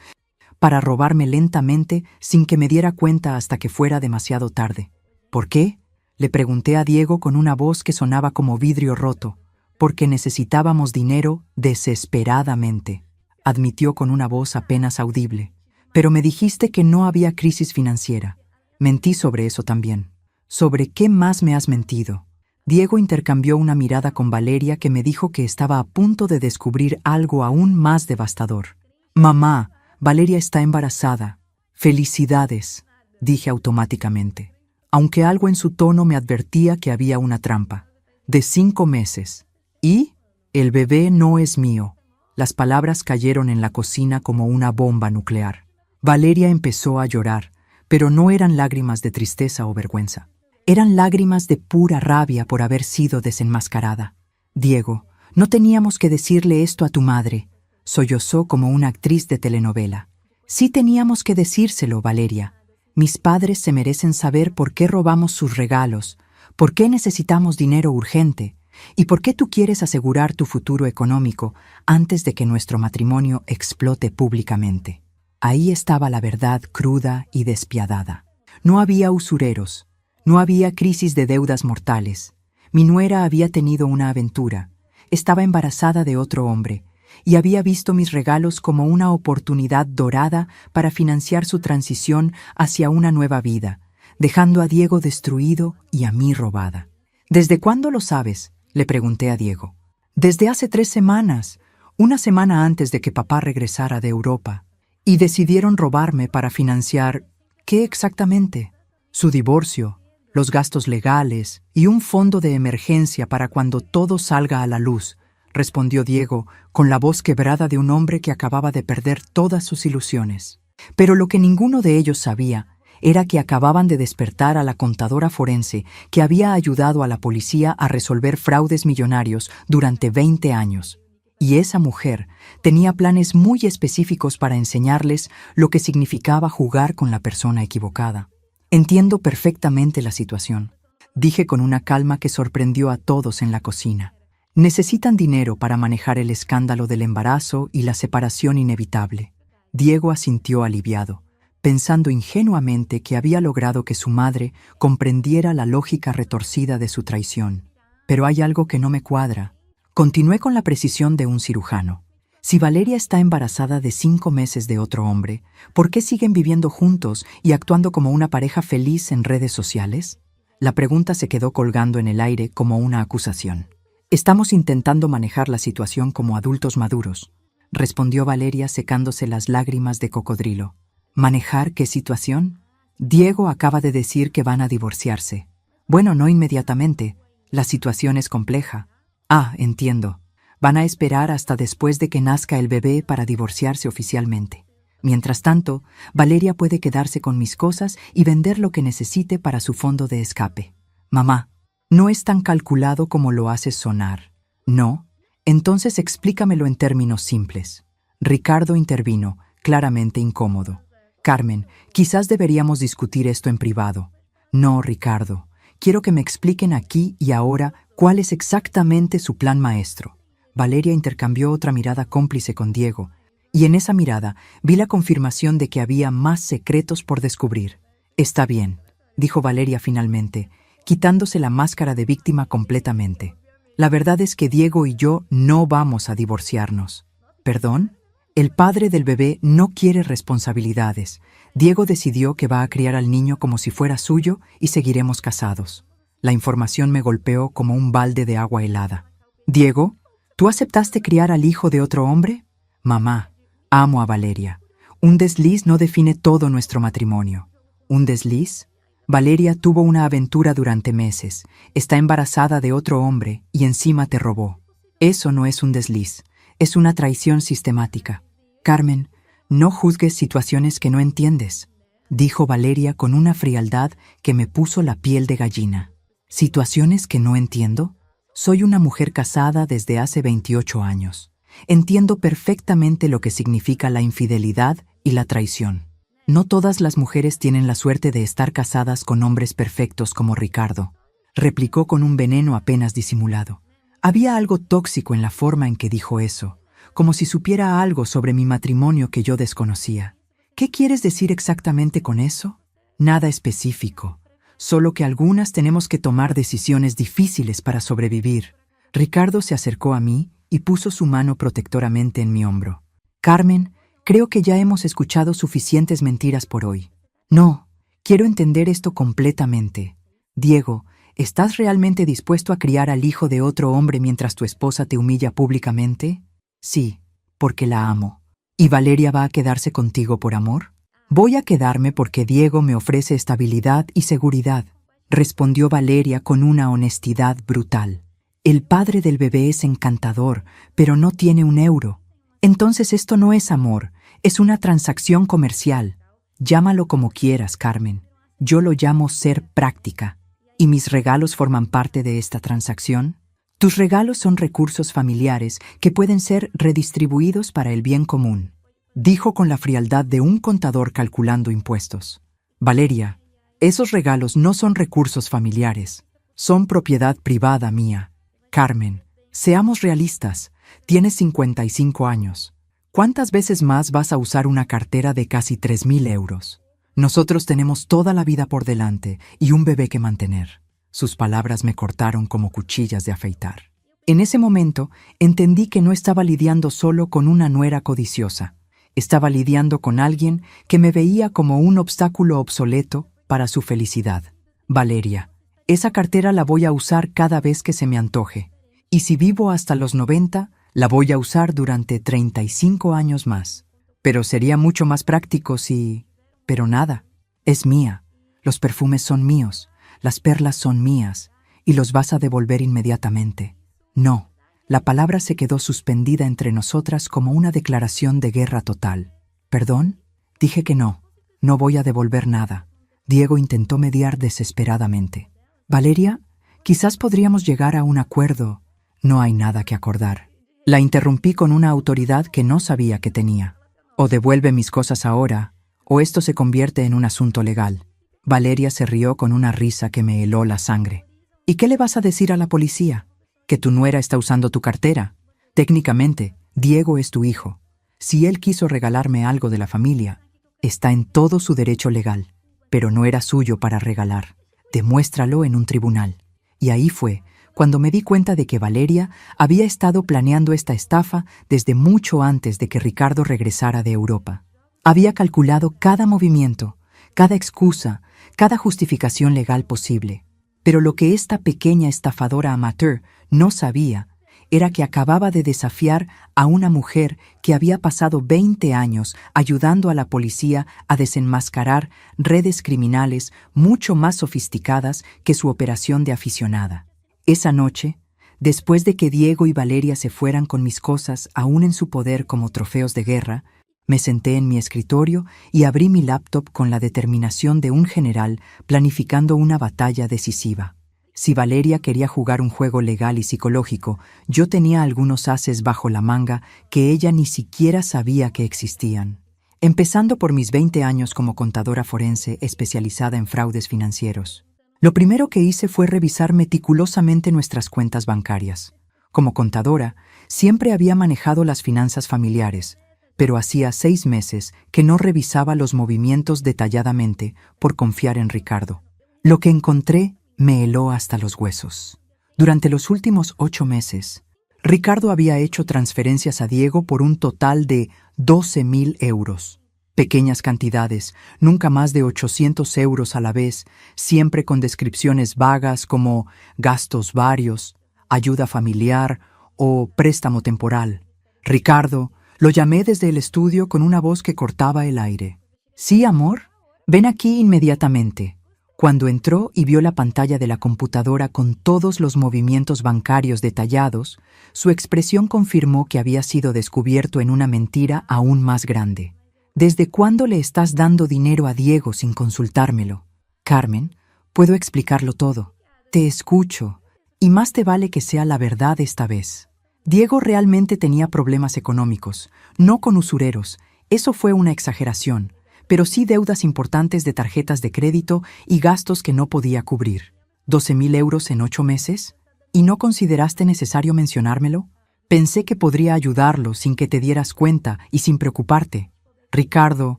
[SPEAKER 1] para robarme lentamente sin que me diera cuenta hasta que fuera demasiado tarde. ¿Por qué? Le pregunté a Diego con una voz que sonaba como vidrio roto. Porque necesitábamos dinero desesperadamente, admitió con una voz apenas audible. Pero me dijiste que no había crisis financiera. Mentí sobre eso también. ¿Sobre qué más me has mentido? Diego intercambió una mirada con Valeria que me dijo que estaba a punto de descubrir algo aún más devastador. Mamá, Valeria está embarazada. Felicidades, dije automáticamente, aunque algo en su tono me advertía que había una trampa. De 5 meses. ¿Y? El bebé no es mío. Las palabras cayeron en la cocina como una bomba nuclear. Valeria empezó a llorar, pero no eran lágrimas de tristeza o vergüenza. Eran lágrimas de pura rabia por haber sido desenmascarada. Diego, No teníamos que decirle esto a tu madre, sollozó como una actriz de telenovela. Sí teníamos que decírselo, Valeria. Mis padres se merecen saber por qué robamos sus regalos, por qué necesitamos dinero urgente y por qué tú quieres asegurar tu futuro económico antes de que nuestro matrimonio explote públicamente. Ahí estaba la verdad cruda y despiadada. No había usureros, no había crisis de deudas mortales. Mi nuera había tenido una aventura, estaba embarazada de otro hombre y había visto mis regalos como una oportunidad dorada para financiar su transición hacia una nueva vida, dejando a Diego destruido y a mí robada. ¿Desde cuándo lo sabes?, le pregunté a Diego. Desde hace 3 semanas, una semana antes de que papá regresara de Europa. Y decidieron robarme para financiar, ¿qué exactamente? Su divorcio, los gastos legales y un fondo de emergencia para cuando todo salga a la luz, respondió Diego con la voz quebrada de un hombre que acababa de perder todas sus ilusiones. Pero lo que ninguno de ellos sabía era que acababan de despertar a la contadora forense que había ayudado a la policía a resolver fraudes millonarios durante 20 años. Y esa mujer tenía planes muy específicos para enseñarles lo que significaba jugar con la persona equivocada. Entiendo perfectamente la situación, dije con una calma que sorprendió a todos en la cocina. Necesitan dinero para manejar el escándalo del embarazo y la separación inevitable. Diego asintió aliviado, pensando ingenuamente que había logrado que su madre comprendiera la lógica retorcida de su traición. Pero hay algo que no me cuadra. Continué con la precisión de un cirujano. Si Valeria está embarazada de 5 meses de otro hombre, ¿por qué siguen viviendo juntos y actuando como una pareja feliz en redes sociales? La pregunta se quedó colgando en el aire como una acusación. Estamos intentando manejar la situación como adultos maduros, respondió Valeria secándose las lágrimas de cocodrilo. ¿Manejar qué situación? Diego acaba de decir que van a divorciarse. Bueno, no inmediatamente. La situación es compleja. Ah, entiendo. Van a esperar hasta después de que nazca el bebé para divorciarse oficialmente. Mientras tanto, Valeria puede quedarse con mis cosas y vender lo que necesite para su fondo de escape. Mamá, no es tan calculado como lo haces sonar. ¿No? Entonces explícamelo en términos simples. Ricardo intervino, claramente incómodo. Carmen, quizás deberíamos discutir esto en privado. No, Ricardo. Quiero que me expliquen aquí y ahora cuál es exactamente su plan maestro. Valeria intercambió otra mirada cómplice con Diego, y en esa mirada vi la confirmación de que había más secretos por descubrir. Está bien, dijo Valeria finalmente, quitándose la máscara de víctima completamente. La verdad es que Diego y yo no vamos a divorciarnos. ¿Perdón? El padre del bebé no quiere responsabilidades. Diego decidió que va a criar al niño como si fuera suyo y seguiremos casados. La información me golpeó como un balde de agua helada. Diego, ¿tú aceptaste criar al hijo de otro hombre? Mamá, amo a Valeria. Un desliz no define todo nuestro matrimonio. ¿Un desliz? Valeria tuvo una aventura durante meses, está embarazada de otro hombre y encima te robó. Eso no es un desliz, es una traición sistemática. Carmen, no juzgues situaciones que no entiendes, dijo Valeria con una frialdad que me puso la piel de gallina. ¿Situaciones que no entiendo? Soy una mujer casada desde hace 28 años. Entiendo perfectamente lo que significa la infidelidad y la traición. No todas las mujeres tienen la suerte de estar casadas con hombres perfectos como Ricardo, replicó con un veneno apenas disimulado. Había algo tóxico en la forma en que dijo eso, como si supiera algo sobre mi matrimonio que yo desconocía. ¿Qué quieres decir exactamente con eso? Nada específico, solo que algunas tenemos que tomar decisiones difíciles para sobrevivir. Ricardo se acercó a mí y puso su mano protectoramente en mi hombro. Carmen, creo que ya hemos escuchado suficientes mentiras por hoy. No, quiero entender esto completamente. Diego, ¿estás realmente dispuesto a criar al hijo de otro hombre mientras tu esposa te humilla públicamente? Sí, porque la amo. ¿Y Valeria va a quedarse contigo por amor? Voy a quedarme porque Diego me ofrece estabilidad y seguridad, respondió Valeria con una honestidad brutal. El padre del bebé es encantador, pero no tiene un euro. Entonces esto no es amor, es una transacción comercial. Llámalo como quieras, Carmen. Yo lo llamo ser práctica. ¿Y mis regalos forman parte de esta transacción? Tus regalos son recursos familiares que pueden ser redistribuidos para el bien común, dijo con la frialdad de un contador calculando impuestos. Valeria, esos regalos no son recursos familiares, son propiedad privada mía. Carmen, seamos realistas, tienes 55 años. ¿Cuántas veces más vas a usar una cartera de casi 3.000 euros? Nosotros tenemos toda la vida por delante y un bebé que mantener. Sus palabras me cortaron como cuchillas de afeitar. En ese momento entendí que no estaba lidiando solo con una nuera codiciosa. Estaba lidiando con alguien que me veía como un obstáculo obsoleto para su felicidad. Valeria, esa cartera la voy a usar cada vez que se me antoje. Y si vivo hasta los 90, la voy a usar durante 35 años más. Pero sería mucho más práctico si... Pero nada, es mía. Los perfumes son míos, las perlas son mías, y los vas a devolver inmediatamente. No, la palabra se quedó suspendida entre nosotras como una declaración de guerra total. ¿Perdón? Dije que no voy a devolver nada. Diego intentó mediar desesperadamente. Valeria, quizás podríamos llegar a un acuerdo. No hay nada que acordar. La interrumpí con una autoridad que no sabía que tenía. O devuelve mis cosas ahora, o esto se convierte en un asunto legal. Valeria se rió con una risa que me heló la sangre. ¿Y qué le vas a decir a la policía? ¿Que tu nuera está usando tu cartera? Técnicamente, Diego es tu hijo. Si él quiso regalarme algo de la familia, está en todo su derecho legal, pero no era suyo para regalar. Demuéstralo en un tribunal. Y ahí fue cuando me di cuenta de que Valeria había estado planeando esta estafa desde mucho antes de que Ricardo regresara de Europa. Había calculado cada movimiento, cada excusa, cada justificación legal posible. Pero lo que esta pequeña estafadora amateur no sabía era que acababa de desafiar a una mujer que había pasado 20 años ayudando a la policía a desenmascarar redes criminales mucho más sofisticadas que su operación de aficionada. Esa noche, después de que Diego y Valeria se fueran con mis cosas aún en su poder como trofeos de guerra, me senté en mi escritorio y abrí mi laptop con la determinación de un general planificando una batalla decisiva. Si Valeria quería jugar un juego legal y psicológico, yo tenía algunos ases bajo la manga que ella ni siquiera sabía que existían. Empezando por mis 20 años como contadora forense especializada en fraudes financieros. Lo primero que hice fue revisar meticulosamente nuestras cuentas bancarias. Como contadora, siempre había manejado las finanzas familiares, pero hacía 6 meses que no revisaba los movimientos detalladamente por confiar en Ricardo. Lo que encontré me heló hasta los huesos. Durante los últimos 8 meses, Ricardo había hecho transferencias a Diego por un total de 12.000 euros. Pequeñas cantidades, nunca más de 800 euros a la vez, siempre con descripciones vagas como gastos varios, ayuda familiar o préstamo temporal. Ricardo, lo llamé desde el estudio con una voz que cortaba el aire. «Sí, amor, ven aquí inmediatamente». Cuando entró y vio la pantalla de la computadora con todos los movimientos bancarios detallados, su expresión confirmó que había sido descubierto en una mentira aún más grande. ¿Desde cuándo le estás dando dinero a Diego sin consultármelo? Carmen, puedo explicarlo todo. Te escucho, y más te vale que sea la verdad esta vez. Diego realmente tenía problemas económicos, no con usureros, eso fue una exageración, pero sí deudas importantes de tarjetas de crédito y gastos que no podía cubrir. ¿12.000 euros en 8 meses? ¿Y no consideraste necesario mencionármelo? Pensé que podría ayudarlo sin que te dieras cuenta y sin preocuparte. Ricardo,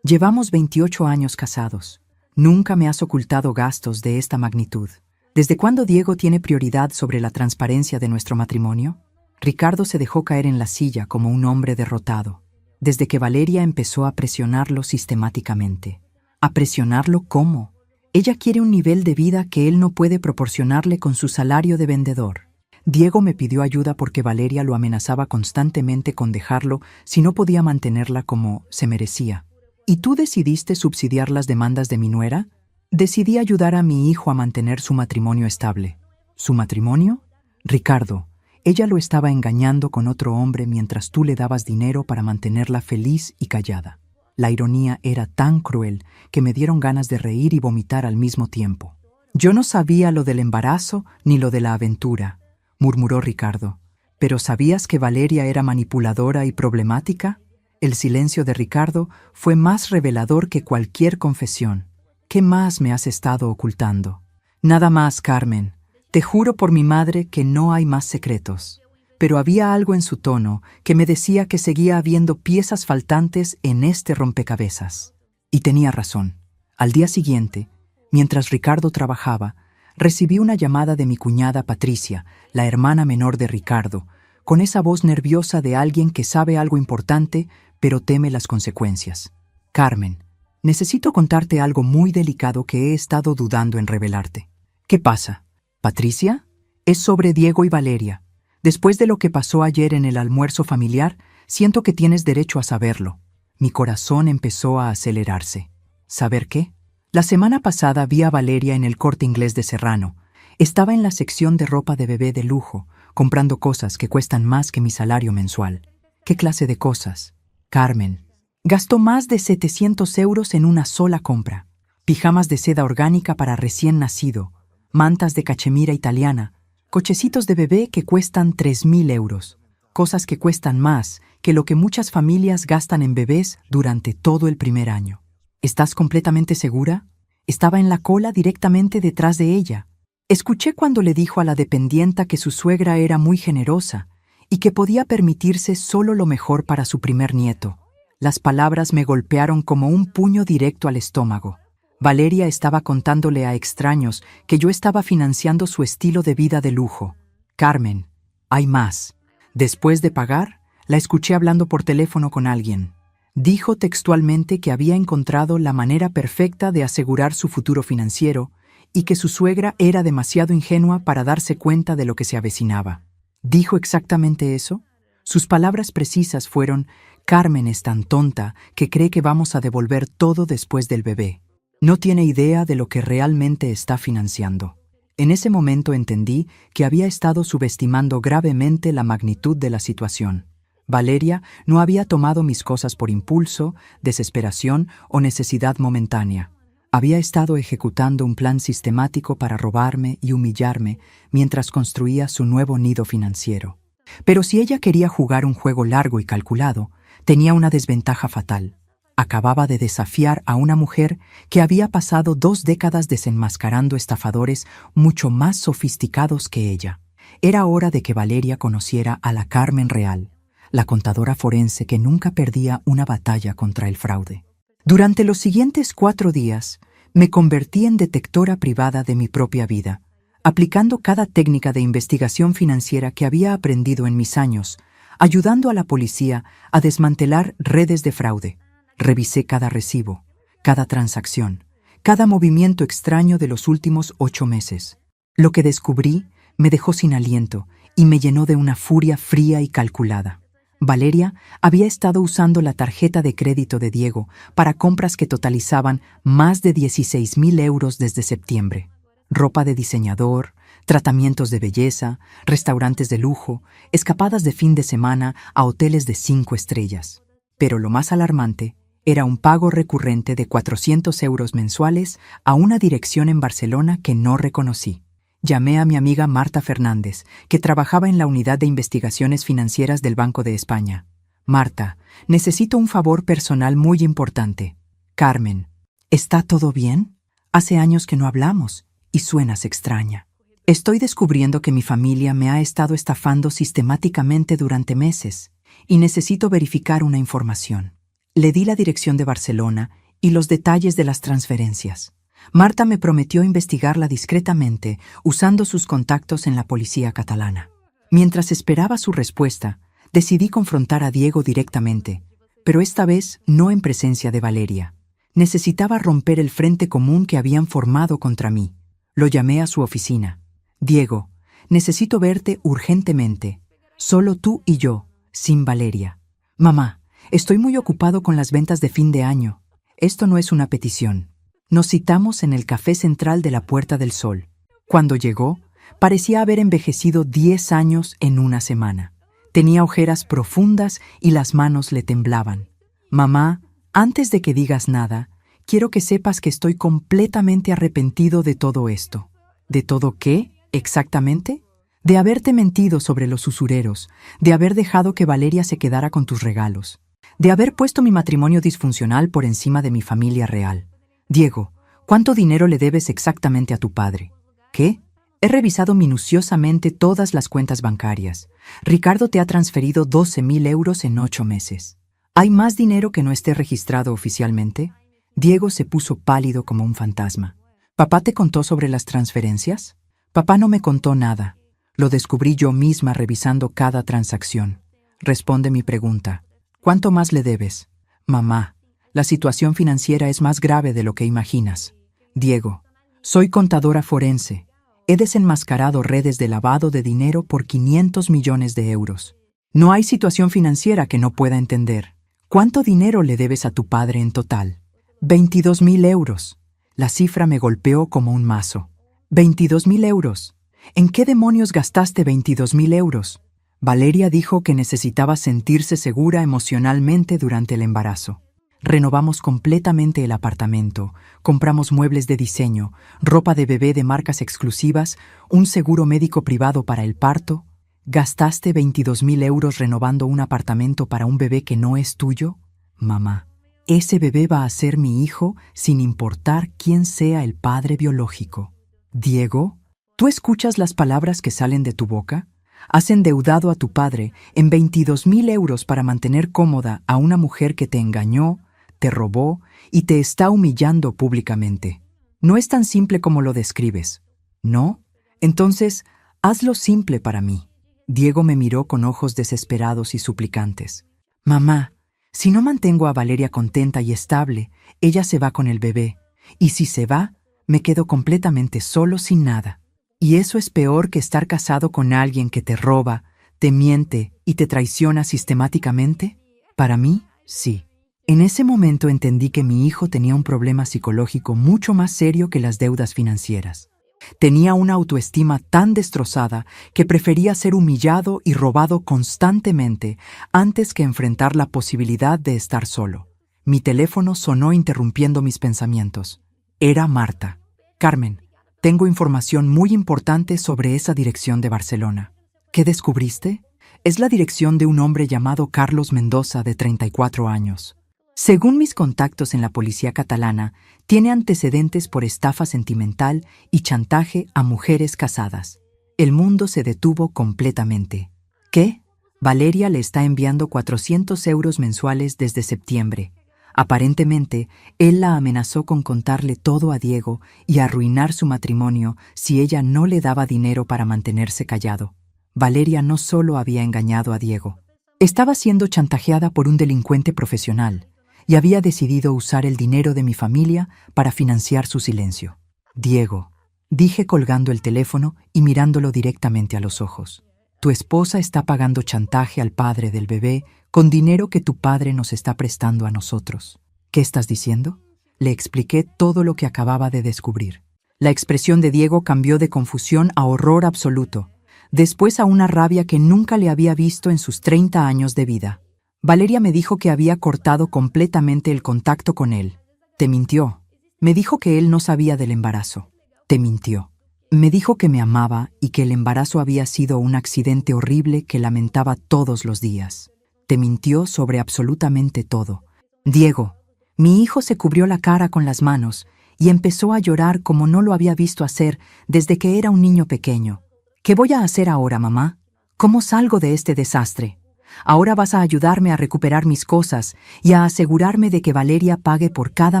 [SPEAKER 1] llevamos 28 años casados. Nunca me has ocultado gastos de esta magnitud. ¿Desde cuándo Diego tiene prioridad sobre la transparencia de nuestro matrimonio? Ricardo se dejó caer en la silla como un hombre derrotado. Desde que Valeria empezó a presionarlo sistemáticamente. ¿A presionarlo cómo? Ella quiere un nivel de vida que él no puede proporcionarle con su salario de vendedor. Diego me pidió ayuda porque Valeria lo amenazaba constantemente con dejarlo si no podía mantenerla como se merecía. ¿Y tú decidiste subsidiar las demandas de mi nuera? Decidí ayudar a mi hijo a mantener su matrimonio estable. ¿Su matrimonio? Ricardo, ella lo estaba engañando con otro hombre mientras tú le dabas dinero para mantenerla feliz y callada. La ironía era tan cruel que me dieron ganas de reír y vomitar al mismo tiempo. Yo no sabía lo del embarazo ni lo de la aventura. murmuró Ricardo. ¿Pero sabías que Valeria era manipuladora y problemática? El silencio de Ricardo fue más revelador que cualquier confesión. ¿Qué más me has estado ocultando? Nada más, Carmen. Te juro por mi madre que no hay más secretos. Pero había algo en su tono que me decía que seguía habiendo piezas faltantes en este rompecabezas. Y tenía razón. Al día siguiente, mientras Ricardo trabajaba, recibí una llamada de mi cuñada Patricia, la hermana menor de Ricardo, con esa voz nerviosa de alguien que sabe algo importante, pero teme las consecuencias. Carmen, necesito contarte algo muy delicado que he estado dudando en revelarte. ¿Qué pasa? ¿Patricia? Es sobre Diego y Valeria. Después de lo que pasó ayer en el almuerzo familiar, siento que tienes derecho a saberlo. Mi corazón empezó a acelerarse. ¿Saber qué? La semana pasada vi a Valeria en el Corte Inglés de Serrano. Estaba en la sección de ropa de bebé de lujo, comprando cosas que cuestan más que mi salario mensual. ¿Qué clase de cosas? Carmen. Gastó más de 700 euros en una sola compra. Pijamas de seda orgánica para recién nacido, mantas de cachemira italiana, cochecitos de bebé que cuestan 3.000 euros. Cosas que cuestan más que lo que muchas familias gastan en bebés durante todo el primer año. ¿Estás completamente segura? Estaba en la cola directamente detrás de ella. Escuché cuando le dijo a la dependienta que su suegra era muy generosa y que podía permitirse solo lo mejor para su primer nieto. Las palabras me golpearon como un puño directo al estómago. Valeria estaba contándole a extraños que yo estaba financiando su estilo de vida de lujo. Carmen, hay más. Después de pagar, la escuché hablando por teléfono con alguien. Dijo textualmente que había encontrado la manera perfecta de asegurar su futuro financiero y que su suegra era demasiado ingenua para darse cuenta de lo que se avecinaba. ¿Dijo exactamente eso? Sus palabras precisas fueron: Carmen es tan tonta que cree que vamos a devolver todo después del bebé. No tiene idea de lo que realmente está financiando. En ese momento entendí que había estado subestimando gravemente la magnitud de la situación. Valeria no había tomado mis cosas por impulso, desesperación o necesidad momentánea. Había estado ejecutando un plan sistemático para robarme y humillarme mientras construía su nuevo nido financiero. Pero si ella quería jugar un juego largo y calculado, tenía una desventaja fatal. Acababa de desafiar a una mujer que había pasado 2 décadas desenmascarando estafadores mucho más sofisticados que ella. Era hora de que Valeria conociera a la Carmen real, la contadora forense que nunca perdía una batalla contra el fraude. Durante los siguientes 4 días, me convertí en detectora privada de mi propia vida, aplicando cada técnica de investigación financiera que había aprendido en mis años, ayudando a la policía a desmantelar redes de fraude. Revisé cada recibo, cada transacción, cada movimiento extraño de los últimos 8 meses. Lo que descubrí me dejó sin aliento y me llenó de una furia fría y calculada. Valeria había estado usando la tarjeta de crédito de Diego para compras que totalizaban más de 16.000 euros desde septiembre. Ropa de diseñador, tratamientos de belleza, restaurantes de lujo, escapadas de fin de semana a hoteles de 5 estrellas. Pero lo más alarmante era un pago recurrente de 400 euros mensuales a una dirección en Barcelona que no reconocí. Llamé a mi amiga Marta Fernández, que trabajaba en la unidad de investigaciones financieras del Banco de España. Marta, necesito un favor personal muy importante. Carmen, ¿está todo bien? Hace años que no hablamos y suenas extraña. Estoy descubriendo que mi familia me ha estado estafando sistemáticamente durante meses y necesito verificar una información. Le di la dirección de Barcelona y los detalles de las transferencias. Marta me prometió investigarla discretamente usando sus contactos en la policía catalana. Mientras esperaba su respuesta, decidí confrontar a Diego directamente, pero esta vez no en presencia de Valeria. Necesitaba romper el frente común que habían formado contra mí. Lo llamé a su oficina. Diego, necesito verte urgentemente. Solo tú y yo, sin Valeria. Mamá, estoy muy ocupado con las ventas de fin de año. Esto no es una petición. Nos citamos en el Café Central de la Puerta del Sol. Cuando llegó, parecía haber envejecido 10 años en una semana. Tenía ojeras profundas y las manos le temblaban. Mamá, antes de que digas nada, quiero que sepas que estoy completamente arrepentido de todo esto. ¿De todo qué, exactamente? de haberte mentido sobre los usureros, de haber dejado que Valeria se quedara con tus regalos, de haber puesto mi matrimonio disfuncional por encima de mi familia real. Diego, ¿cuánto dinero le debes exactamente a tu padre? ¿Qué? He revisado minuciosamente todas las cuentas bancarias. Ricardo te ha transferido 12.000 euros en 8 meses. ¿Hay más dinero que no esté registrado oficialmente? Diego se puso pálido como un fantasma. ¿Papá te contó sobre las transferencias? Papá no me contó nada. Lo descubrí yo misma revisando cada transacción. Responde mi pregunta. ¿Cuánto más le debes? Mamá, la situación financiera es más grave de lo que imaginas. Diego, soy contadora forense. He desenmascarado redes de lavado de dinero por 500 millones de euros. No hay situación financiera que no pueda entender. ¿Cuánto dinero le debes a tu padre en total? 22.000 euros. La cifra me golpeó como un mazo. 22.000 euros. ¿En qué demonios gastaste 22.000 euros? Valeria dijo que necesitaba sentirse segura emocionalmente durante el embarazo. Renovamos completamente el apartamento, compramos muebles de diseño, ropa de bebé de marcas exclusivas, un seguro médico privado para el parto. ¿Gastaste 22.000 euros renovando un apartamento para un bebé que no es tuyo? Mamá, ese bebé va a ser mi hijo sin importar quién sea el padre biológico. Diego, ¿tú escuchas las palabras que salen de tu boca? Has endeudado a tu padre en 22.000 euros para mantener cómoda a una mujer que te engañó, te robó y te está humillando públicamente. No es tan simple como lo describes, ¿no? Entonces, hazlo simple para mí. Diego me miró con ojos desesperados y suplicantes. Mamá, si no mantengo a Valeria contenta y estable, ella se va con el bebé, y si se va, me quedo completamente solo sin nada. Y eso es peor que estar casado con alguien que te roba, te miente y te traiciona sistemáticamente. Para mí, sí. En ese momento entendí que mi hijo tenía un problema psicológico mucho más serio que las deudas financieras. Tenía una autoestima tan destrozada que prefería ser humillado y robado constantemente antes que enfrentar la posibilidad de estar solo. Mi teléfono sonó interrumpiendo mis pensamientos. Era Marta. Carmen, tengo información muy importante sobre esa dirección de Barcelona. ¿Qué descubriste? Es la dirección de un hombre llamado Carlos Mendoza, de 34 años. Según mis contactos en la policía catalana, tiene antecedentes por estafa sentimental y chantaje a mujeres casadas. El mundo se detuvo completamente. ¿Qué? Valeria le está enviando 400 euros mensuales desde septiembre. Aparentemente, él la amenazó con contarle todo a Diego y arruinar su matrimonio si ella no le daba dinero para mantenerse callado. Valeria no solo había engañado a Diego, estaba siendo chantajeada por un delincuente profesional y había decidido usar el dinero de mi familia para financiar su silencio. Diego, dije colgando el teléfono y mirándolo directamente a los ojos. Tu esposa está pagando chantaje al padre del bebé con dinero que tu padre nos está prestando a nosotros. ¿Qué estás diciendo? Le expliqué todo lo que acababa de descubrir. La expresión de Diego cambió de confusión a horror absoluto, después a una rabia que nunca le había visto en sus 30 años de vida. Valeria me dijo que había cortado completamente el contacto con él. Te mintió. Me dijo que él no sabía del embarazo. Te mintió. Me dijo que me amaba y que el embarazo había sido un accidente horrible que lamentaba todos los días. Te mintió sobre absolutamente todo. Diego, mi hijo se cubrió la cara con las manos y empezó a llorar como no lo había visto hacer desde que era un niño pequeño. ¿Qué voy a hacer ahora, mamá? ¿Cómo salgo de este desastre? Ahora vas a ayudarme a recuperar mis cosas y a asegurarme de que Valeria pague por cada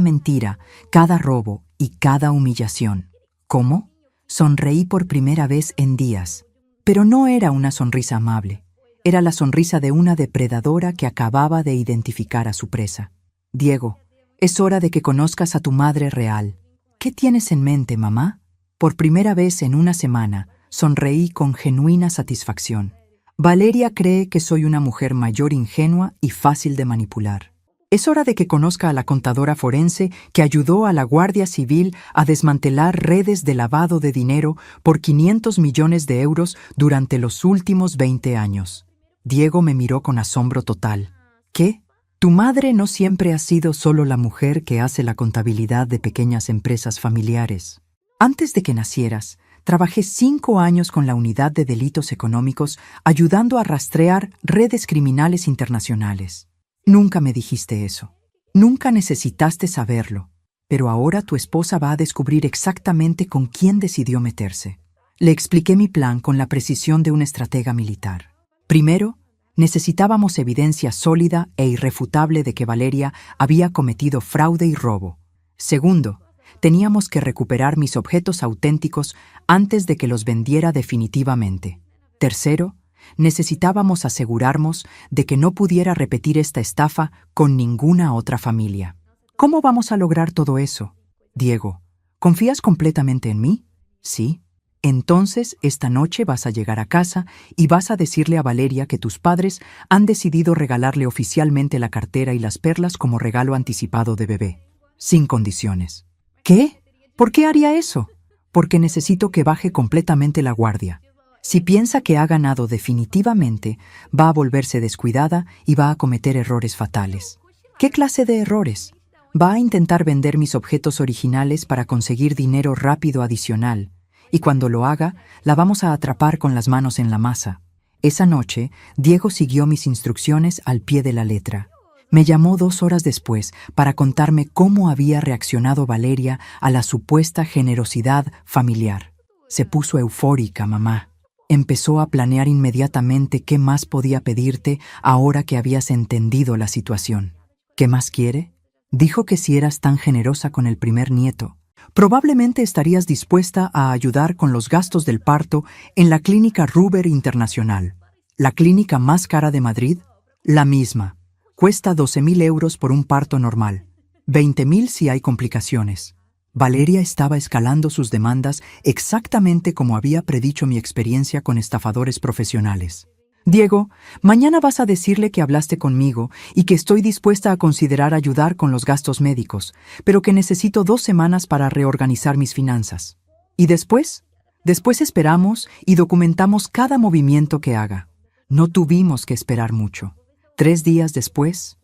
[SPEAKER 1] mentira, cada robo y cada humillación. ¿Cómo? Sonreí por primera vez en días. Pero no era una sonrisa amable. Era la sonrisa de una depredadora que acababa de identificar a su presa. Diego, es hora de que conozcas a tu madre real. ¿Qué tienes en mente, mamá? Por primera vez en una semana, sonreí con genuina satisfacción. Valeria cree que soy una mujer mayor, ingenua y fácil de manipular. Es hora de que conozca a la contadora forense que ayudó a la Guardia Civil a desmantelar redes de lavado de dinero por 500 millones de euros durante los últimos 20 años. Diego me miró con asombro total. ¿Qué? Tu madre no siempre ha sido solo la mujer que hace la contabilidad de pequeñas empresas familiares. Antes de que nacieras, Trabajé 5 años con la Unidad de Delitos Económicos ayudando a rastrear redes criminales internacionales. Nunca me dijiste eso. Nunca necesitaste saberlo. Pero ahora tu esposa va a descubrir exactamente con quién decidió meterse. Le expliqué mi plan con la precisión de un estratega militar. Primero, necesitábamos evidencia sólida e irrefutable de que Valeria había cometido fraude y robo. Segundo, teníamos que recuperar mis objetos auténticos antes de que los vendiera definitivamente. Tercero, necesitábamos asegurarnos de que no pudiera repetir esta estafa con ninguna otra familia. ¿Cómo vamos a lograr todo eso? Diego, ¿confías completamente en mí? Sí. Entonces, esta noche vas a llegar a casa y vas a decirle a Valeria que tus padres han decidido regalarle oficialmente la cartera y las perlas como regalo anticipado de bebé, sin condiciones. ¿Qué? ¿Por qué haría eso? Porque necesito que baje completamente la guardia. Si piensa que ha ganado definitivamente, va a volverse descuidada y va a cometer errores fatales. ¿Qué clase de errores? Va a intentar vender mis objetos originales para conseguir dinero rápido adicional. Y cuando lo haga, la vamos a atrapar con las manos en la masa. Esa noche, Diego siguió mis instrucciones al pie de la letra. Me llamó 2 horas después para contarme cómo había reaccionado Valeria a la supuesta generosidad familiar. Se puso eufórica, mamá. Empezó a planear inmediatamente qué más podía pedirte ahora que habías entendido la situación. ¿Qué más quiere? Dijo que si eras tan generosa con el primer nieto, probablemente estarías dispuesta a ayudar con los gastos del parto en la clínica Ruber Internacional. ¿La clínica más cara de Madrid? La misma. Cuesta 12.000 euros por un parto normal. 20.000 si hay complicaciones. Valeria estaba escalando sus demandas exactamente como había predicho mi experiencia con estafadores profesionales. Diego, mañana vas a decirle que hablaste conmigo y que estoy dispuesta a considerar ayudar con los gastos médicos, pero que necesito 2 semanas para reorganizar mis finanzas. ¿Y después? Después esperamos y documentamos cada movimiento que haga. No tuvimos que esperar mucho. 3 días después,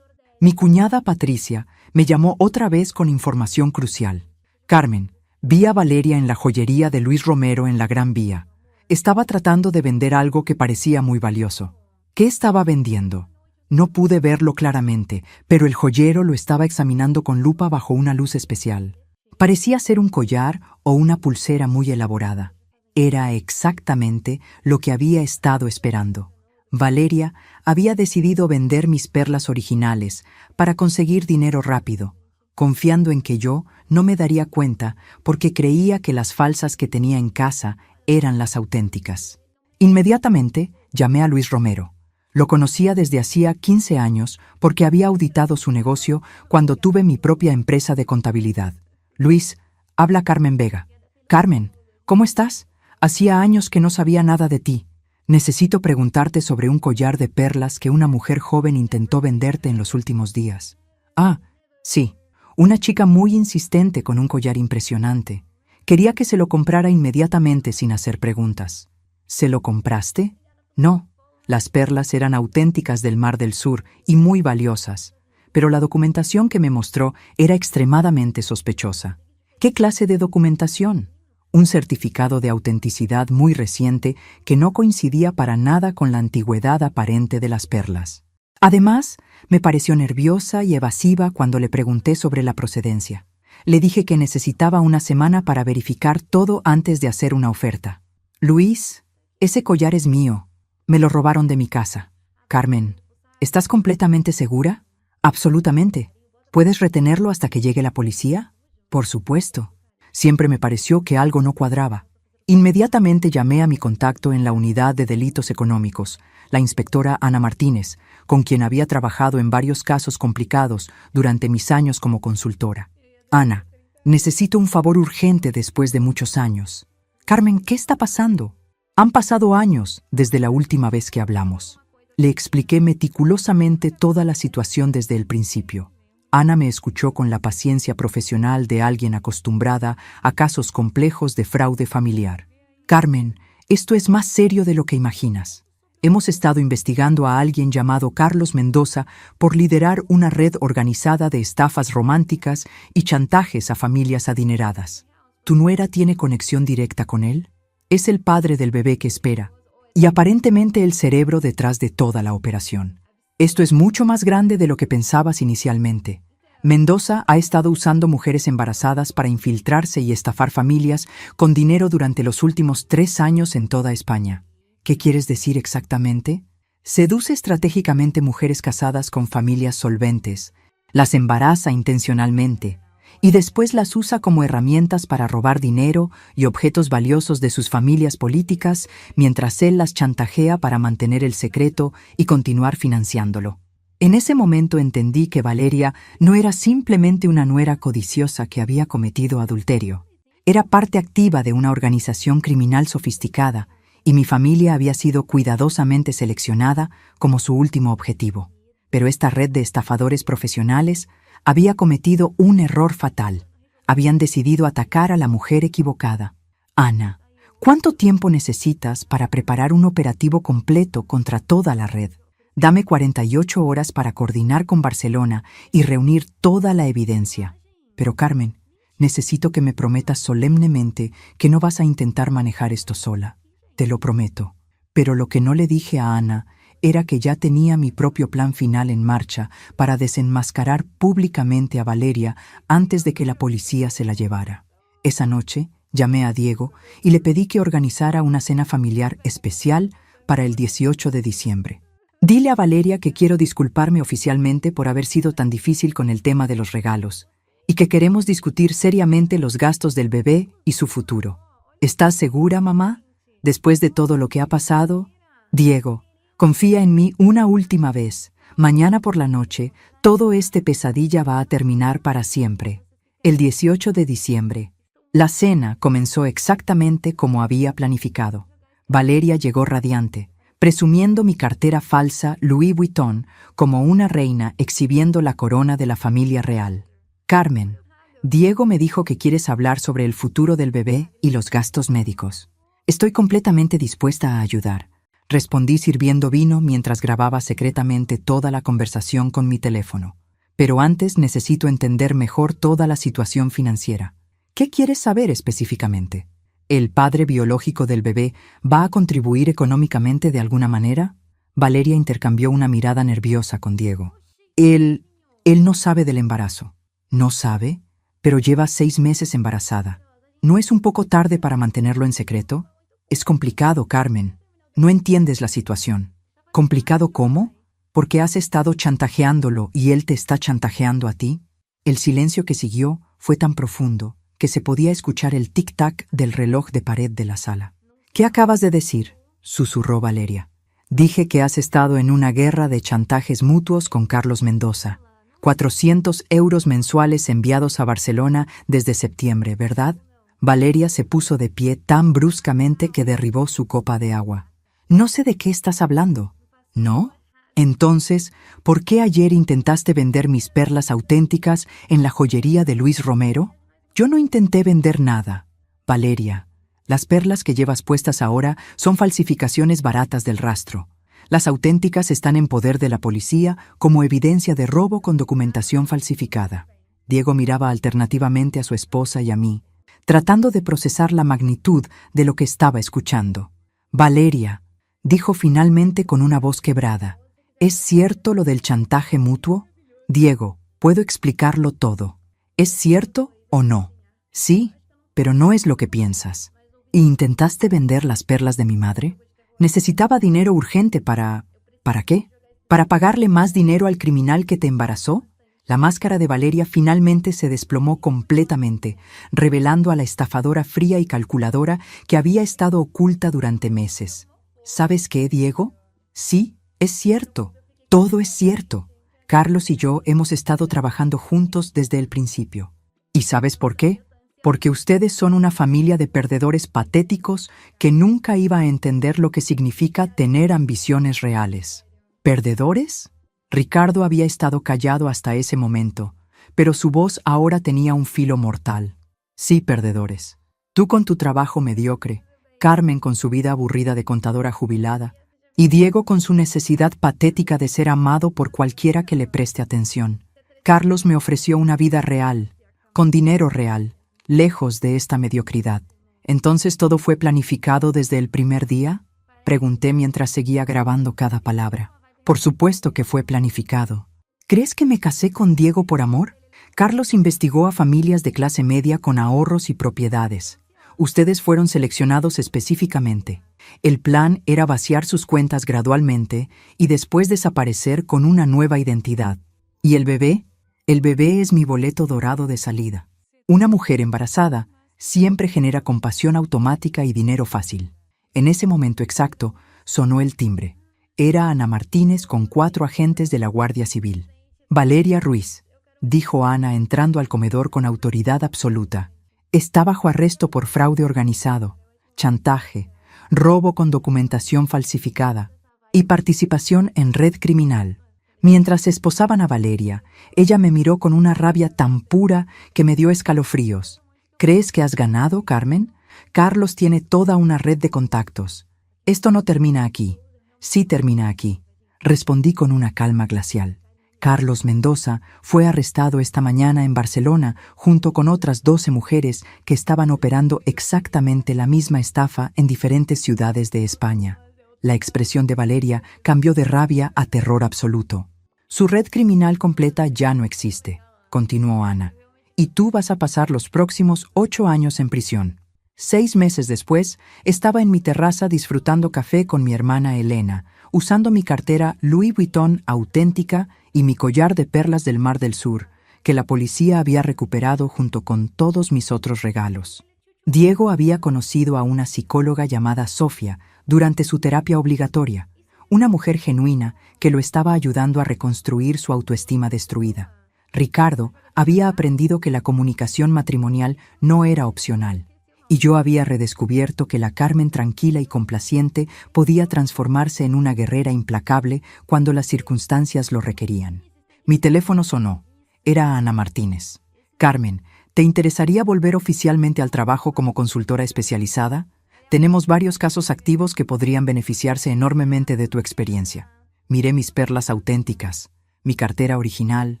[SPEAKER 1] mi cuñada Patricia me llamó otra vez con información crucial. Carmen, vi a Valeria en la joyería de Luis Romero en la Gran Vía. Estaba tratando de vender algo que parecía muy valioso. ¿Qué estaba vendiendo? No pude verlo claramente, pero el joyero lo estaba examinando con lupa bajo una luz especial. Parecía ser un collar o una pulsera muy elaborada. Era exactamente lo que había estado esperando. Valeria había decidido vender mis perlas originales para conseguir dinero rápido, confiando en que yo no me daría cuenta porque creía que las falsas que tenía en casa eran las auténticas. Inmediatamente llamé a Luis Romero. Lo conocía desde hacía 15 años porque había auditado su negocio cuando tuve mi propia empresa de contabilidad. Luis, habla Carmen Vega. Carmen, ¿cómo estás? Hacía años que no sabía nada de ti. Necesito preguntarte sobre un collar de perlas que una mujer joven intentó venderte en los últimos días. Ah, sí, una chica muy insistente con un collar impresionante. Quería que se lo comprara inmediatamente sin hacer preguntas. ¿Se lo compraste? No. Las perlas eran auténticas del Mar del Sur y muy valiosas, pero la documentación que me mostró era extremadamente sospechosa. ¿Qué clase de documentación? Un certificado de autenticidad muy reciente que no coincidía para nada con la antigüedad aparente de las perlas. Además, me pareció nerviosa y evasiva cuando le pregunté sobre la procedencia. Le dije que necesitaba una semana para verificar todo antes de hacer una oferta. Luis, ese collar es mío. Me lo robaron de mi casa. Carmen, ¿estás completamente segura? Absolutamente. ¿Puedes retenerlo hasta que llegue la policía? Por supuesto. Siempre me pareció que algo no cuadraba. Inmediatamente llamé a mi contacto en la Unidad de Delitos Económicos, la inspectora Ana Martínez, con quien había trabajado en varios casos complicados durante mis años como consultora. Ana, necesito un favor urgente después de muchos años. Carmen, ¿qué está pasando? Han pasado años desde la última vez que hablamos. Le expliqué meticulosamente toda la situación desde el principio. Ana me escuchó con la paciencia profesional de alguien acostumbrada a casos complejos de fraude familiar. Carmen, esto es más serio de lo que imaginas. Hemos estado investigando a alguien llamado Carlos Mendoza por liderar una red organizada de estafas románticas y chantajes a familias adineradas. ¿Tu nuera tiene conexión directa con él? Es el padre del bebé que espera, y aparentemente el cerebro detrás de toda la operación. Esto es mucho más grande de lo que pensabas inicialmente. Mendoza ha estado usando mujeres embarazadas para infiltrarse y estafar familias con dinero durante los últimos 3 años en toda España. ¿Qué quieres decir exactamente? Seduce estratégicamente mujeres casadas con familias solventes, las embaraza intencionalmente y después las usa como herramientas para robar dinero y objetos valiosos de sus familias políticas mientras él las chantajea para mantener el secreto y continuar financiándolo. En ese momento entendí que Valeria no era simplemente una nuera codiciosa que había cometido adulterio. Era parte activa de una organización criminal sofisticada y mi familia había sido cuidadosamente seleccionada como su último objetivo. Pero esta red de estafadores profesionales había cometido un error fatal. Habían decidido atacar a la mujer equivocada. Ana, ¿cuánto tiempo necesitas para preparar un operativo completo contra toda la red? Dame 48 horas para coordinar con Barcelona y reunir toda la evidencia. Pero Carmen, necesito que me prometas solemnemente que no vas a intentar manejar esto sola. Te lo prometo. Pero lo que no le dije a Ana era que ya tenía mi propio plan final en marcha para desenmascarar públicamente a Valeria antes de que la policía se la llevara. Esa noche llamé a Diego y le pedí que organizara una cena familiar especial para el 18 de diciembre. Dile a Valeria que quiero disculparme oficialmente por haber sido tan difícil con el tema de los regalos y que queremos discutir seriamente los gastos del bebé y su futuro. ¿Estás segura, mamá? Después de todo lo que ha pasado, Diego, confía en mí una última vez. Mañana por la noche, todo este pesadilla va a terminar para siempre. El 18 de diciembre. La cena comenzó exactamente como había planificado. Valeria llegó radiante, presumiendo mi cartera falsa Louis Vuitton como una reina exhibiendo la corona de la familia real. Carmen, Diego me dijo que quieres hablar sobre el futuro del bebé y los gastos médicos. Estoy completamente dispuesta a ayudar, respondí sirviendo vino mientras grababa secretamente toda la conversación con mi teléfono. Pero antes necesito entender mejor toda la situación financiera. ¿Qué quieres saber específicamente? ¿El padre biológico del bebé va a contribuir económicamente de alguna manera? Valeria intercambió una mirada nerviosa con Diego. Él no sabe del embarazo. ¿No sabe? Pero lleva 6 meses embarazada. ¿No es un poco tarde para mantenerlo en secreto? Es complicado, Carmen. No entiendes la situación. ¿Complicado cómo? ¿Porque has estado chantajeándolo y él te está chantajeando a ti? El silencio que siguió fue tan profundo que se podía escuchar el tic-tac del reloj de pared de la sala. ¿Qué acabas de decir?, susurró Valeria. Dije que has estado en una guerra de chantajes mutuos con Carlos Mendoza. 400 euros mensuales enviados a Barcelona desde septiembre, ¿verdad? Valeria se puso de pie tan bruscamente que derribó su copa de agua. No sé de qué estás hablando. ¿No? Entonces, ¿por qué ayer intentaste vender mis perlas auténticas en la joyería de Luis Romero? Yo no intenté vender nada. Valeria, las perlas que llevas puestas ahora son falsificaciones baratas del rastro. Las auténticas están en poder de la policía como evidencia de robo con documentación falsificada. Diego miraba alternativamente a su esposa y a mí, tratando de procesar la magnitud de lo que estaba escuchando. Valeria, dijo finalmente con una voz quebrada, ¿es cierto lo del chantaje mutuo? Diego, puedo explicarlo todo. ¿Es cierto o no? Sí, pero no es lo que piensas. ¿Y intentaste vender las perlas de mi madre? Necesitaba dinero urgente para... ¿Para qué? ¿Para pagarle más dinero al criminal que te embarazó? La máscara de Valeria finalmente se desplomó completamente, revelando a la estafadora fría y calculadora que había estado oculta durante meses. ¿Sabes qué, Diego? Sí, es cierto. Todo es cierto. Carlos y yo hemos estado trabajando juntos desde el principio. ¿Y sabes por qué? Porque ustedes son una familia de perdedores patéticos que nunca iba a entender lo que significa tener ambiciones reales. ¿Perdedores? Ricardo había estado callado hasta ese momento, pero su voz ahora tenía un filo mortal. Sí, perdedores. Tú con tu trabajo mediocre, Carmen con su vida aburrida de contadora jubilada, y Diego con su necesidad patética de ser amado por cualquiera que le preste atención. Carlos me ofreció una vida real, con dinero real, lejos de esta mediocridad. ¿Entonces todo fue planificado desde el primer día? Pregunté mientras seguía grabando cada palabra. Por supuesto que fue planificado. ¿Crees que me casé con Diego por amor? Carlos investigó a familias de clase media con ahorros y propiedades. Ustedes fueron seleccionados específicamente. El plan era vaciar sus cuentas gradualmente y después desaparecer con una nueva identidad. ¿Y el bebé? El bebé es mi boleto dorado de salida. Una mujer embarazada siempre genera compasión automática y dinero fácil. En ese momento exacto, sonó el timbre. Era Ana Martínez con 4 agentes de la Guardia Civil. Valeria Ruiz, dijo Ana entrando al comedor con autoridad absoluta. Está bajo arresto por fraude organizado, chantaje, robo con documentación falsificada y participación en red criminal. Mientras esposaban a Valeria, ella me miró con una rabia tan pura que me dio escalofríos. ¿Crees que has ganado, Carmen? Carlos tiene toda una red de contactos. Esto no termina aquí. Sí termina aquí, respondí con una calma glacial. Carlos Mendoza fue arrestado esta mañana en Barcelona junto con otras 12 mujeres que estaban operando exactamente la misma estafa en diferentes ciudades de España. La expresión de Valeria cambió de rabia a terror absoluto. Su red criminal completa ya no existe, continuó Ana, y tú vas a pasar los próximos 8 años en prisión. 6 meses después, estaba en mi terraza disfrutando café con mi hermana Elena, usando mi cartera Louis Vuitton auténtica y mi collar de perlas del Mar del Sur, que la policía había recuperado junto con todos mis otros regalos. Diego había conocido a una psicóloga llamada Sofía durante su terapia obligatoria, una mujer genuina que lo estaba ayudando a reconstruir su autoestima destruida. Ricardo había aprendido que la comunicación matrimonial no era opcional, y yo había redescubierto que la Carmen tranquila y complaciente podía transformarse en una guerrera implacable cuando las circunstancias lo requerían. Mi teléfono sonó. Era Ana Martínez. Carmen, ¿te interesaría volver oficialmente al trabajo como consultora especializada? Tenemos varios casos activos que podrían beneficiarse enormemente de tu experiencia. Miré mis perlas auténticas, mi cartera original,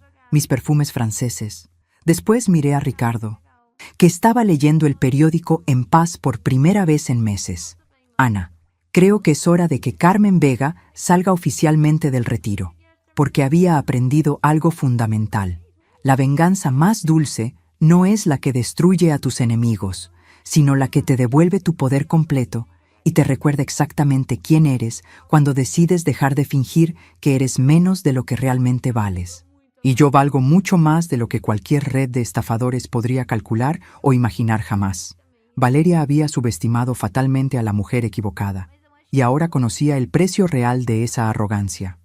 [SPEAKER 1] mis perfumes franceses. Después miré a Ricardo, que estaba leyendo el periódico en paz por primera vez en meses. Ana, creo que es hora de que Carmen Vega salga oficialmente del retiro, porque había aprendido algo fundamental. La venganza más dulce no es la que destruye a tus enemigos, sino la que te devuelve tu poder completo y te recuerda exactamente quién eres cuando decides dejar de fingir que eres menos de lo que realmente vales. Y yo valgo mucho más de lo que cualquier red de estafadores podría calcular o imaginar jamás. Valeria había subestimado fatalmente a la mujer equivocada, y ahora conocía el precio real de esa arrogancia.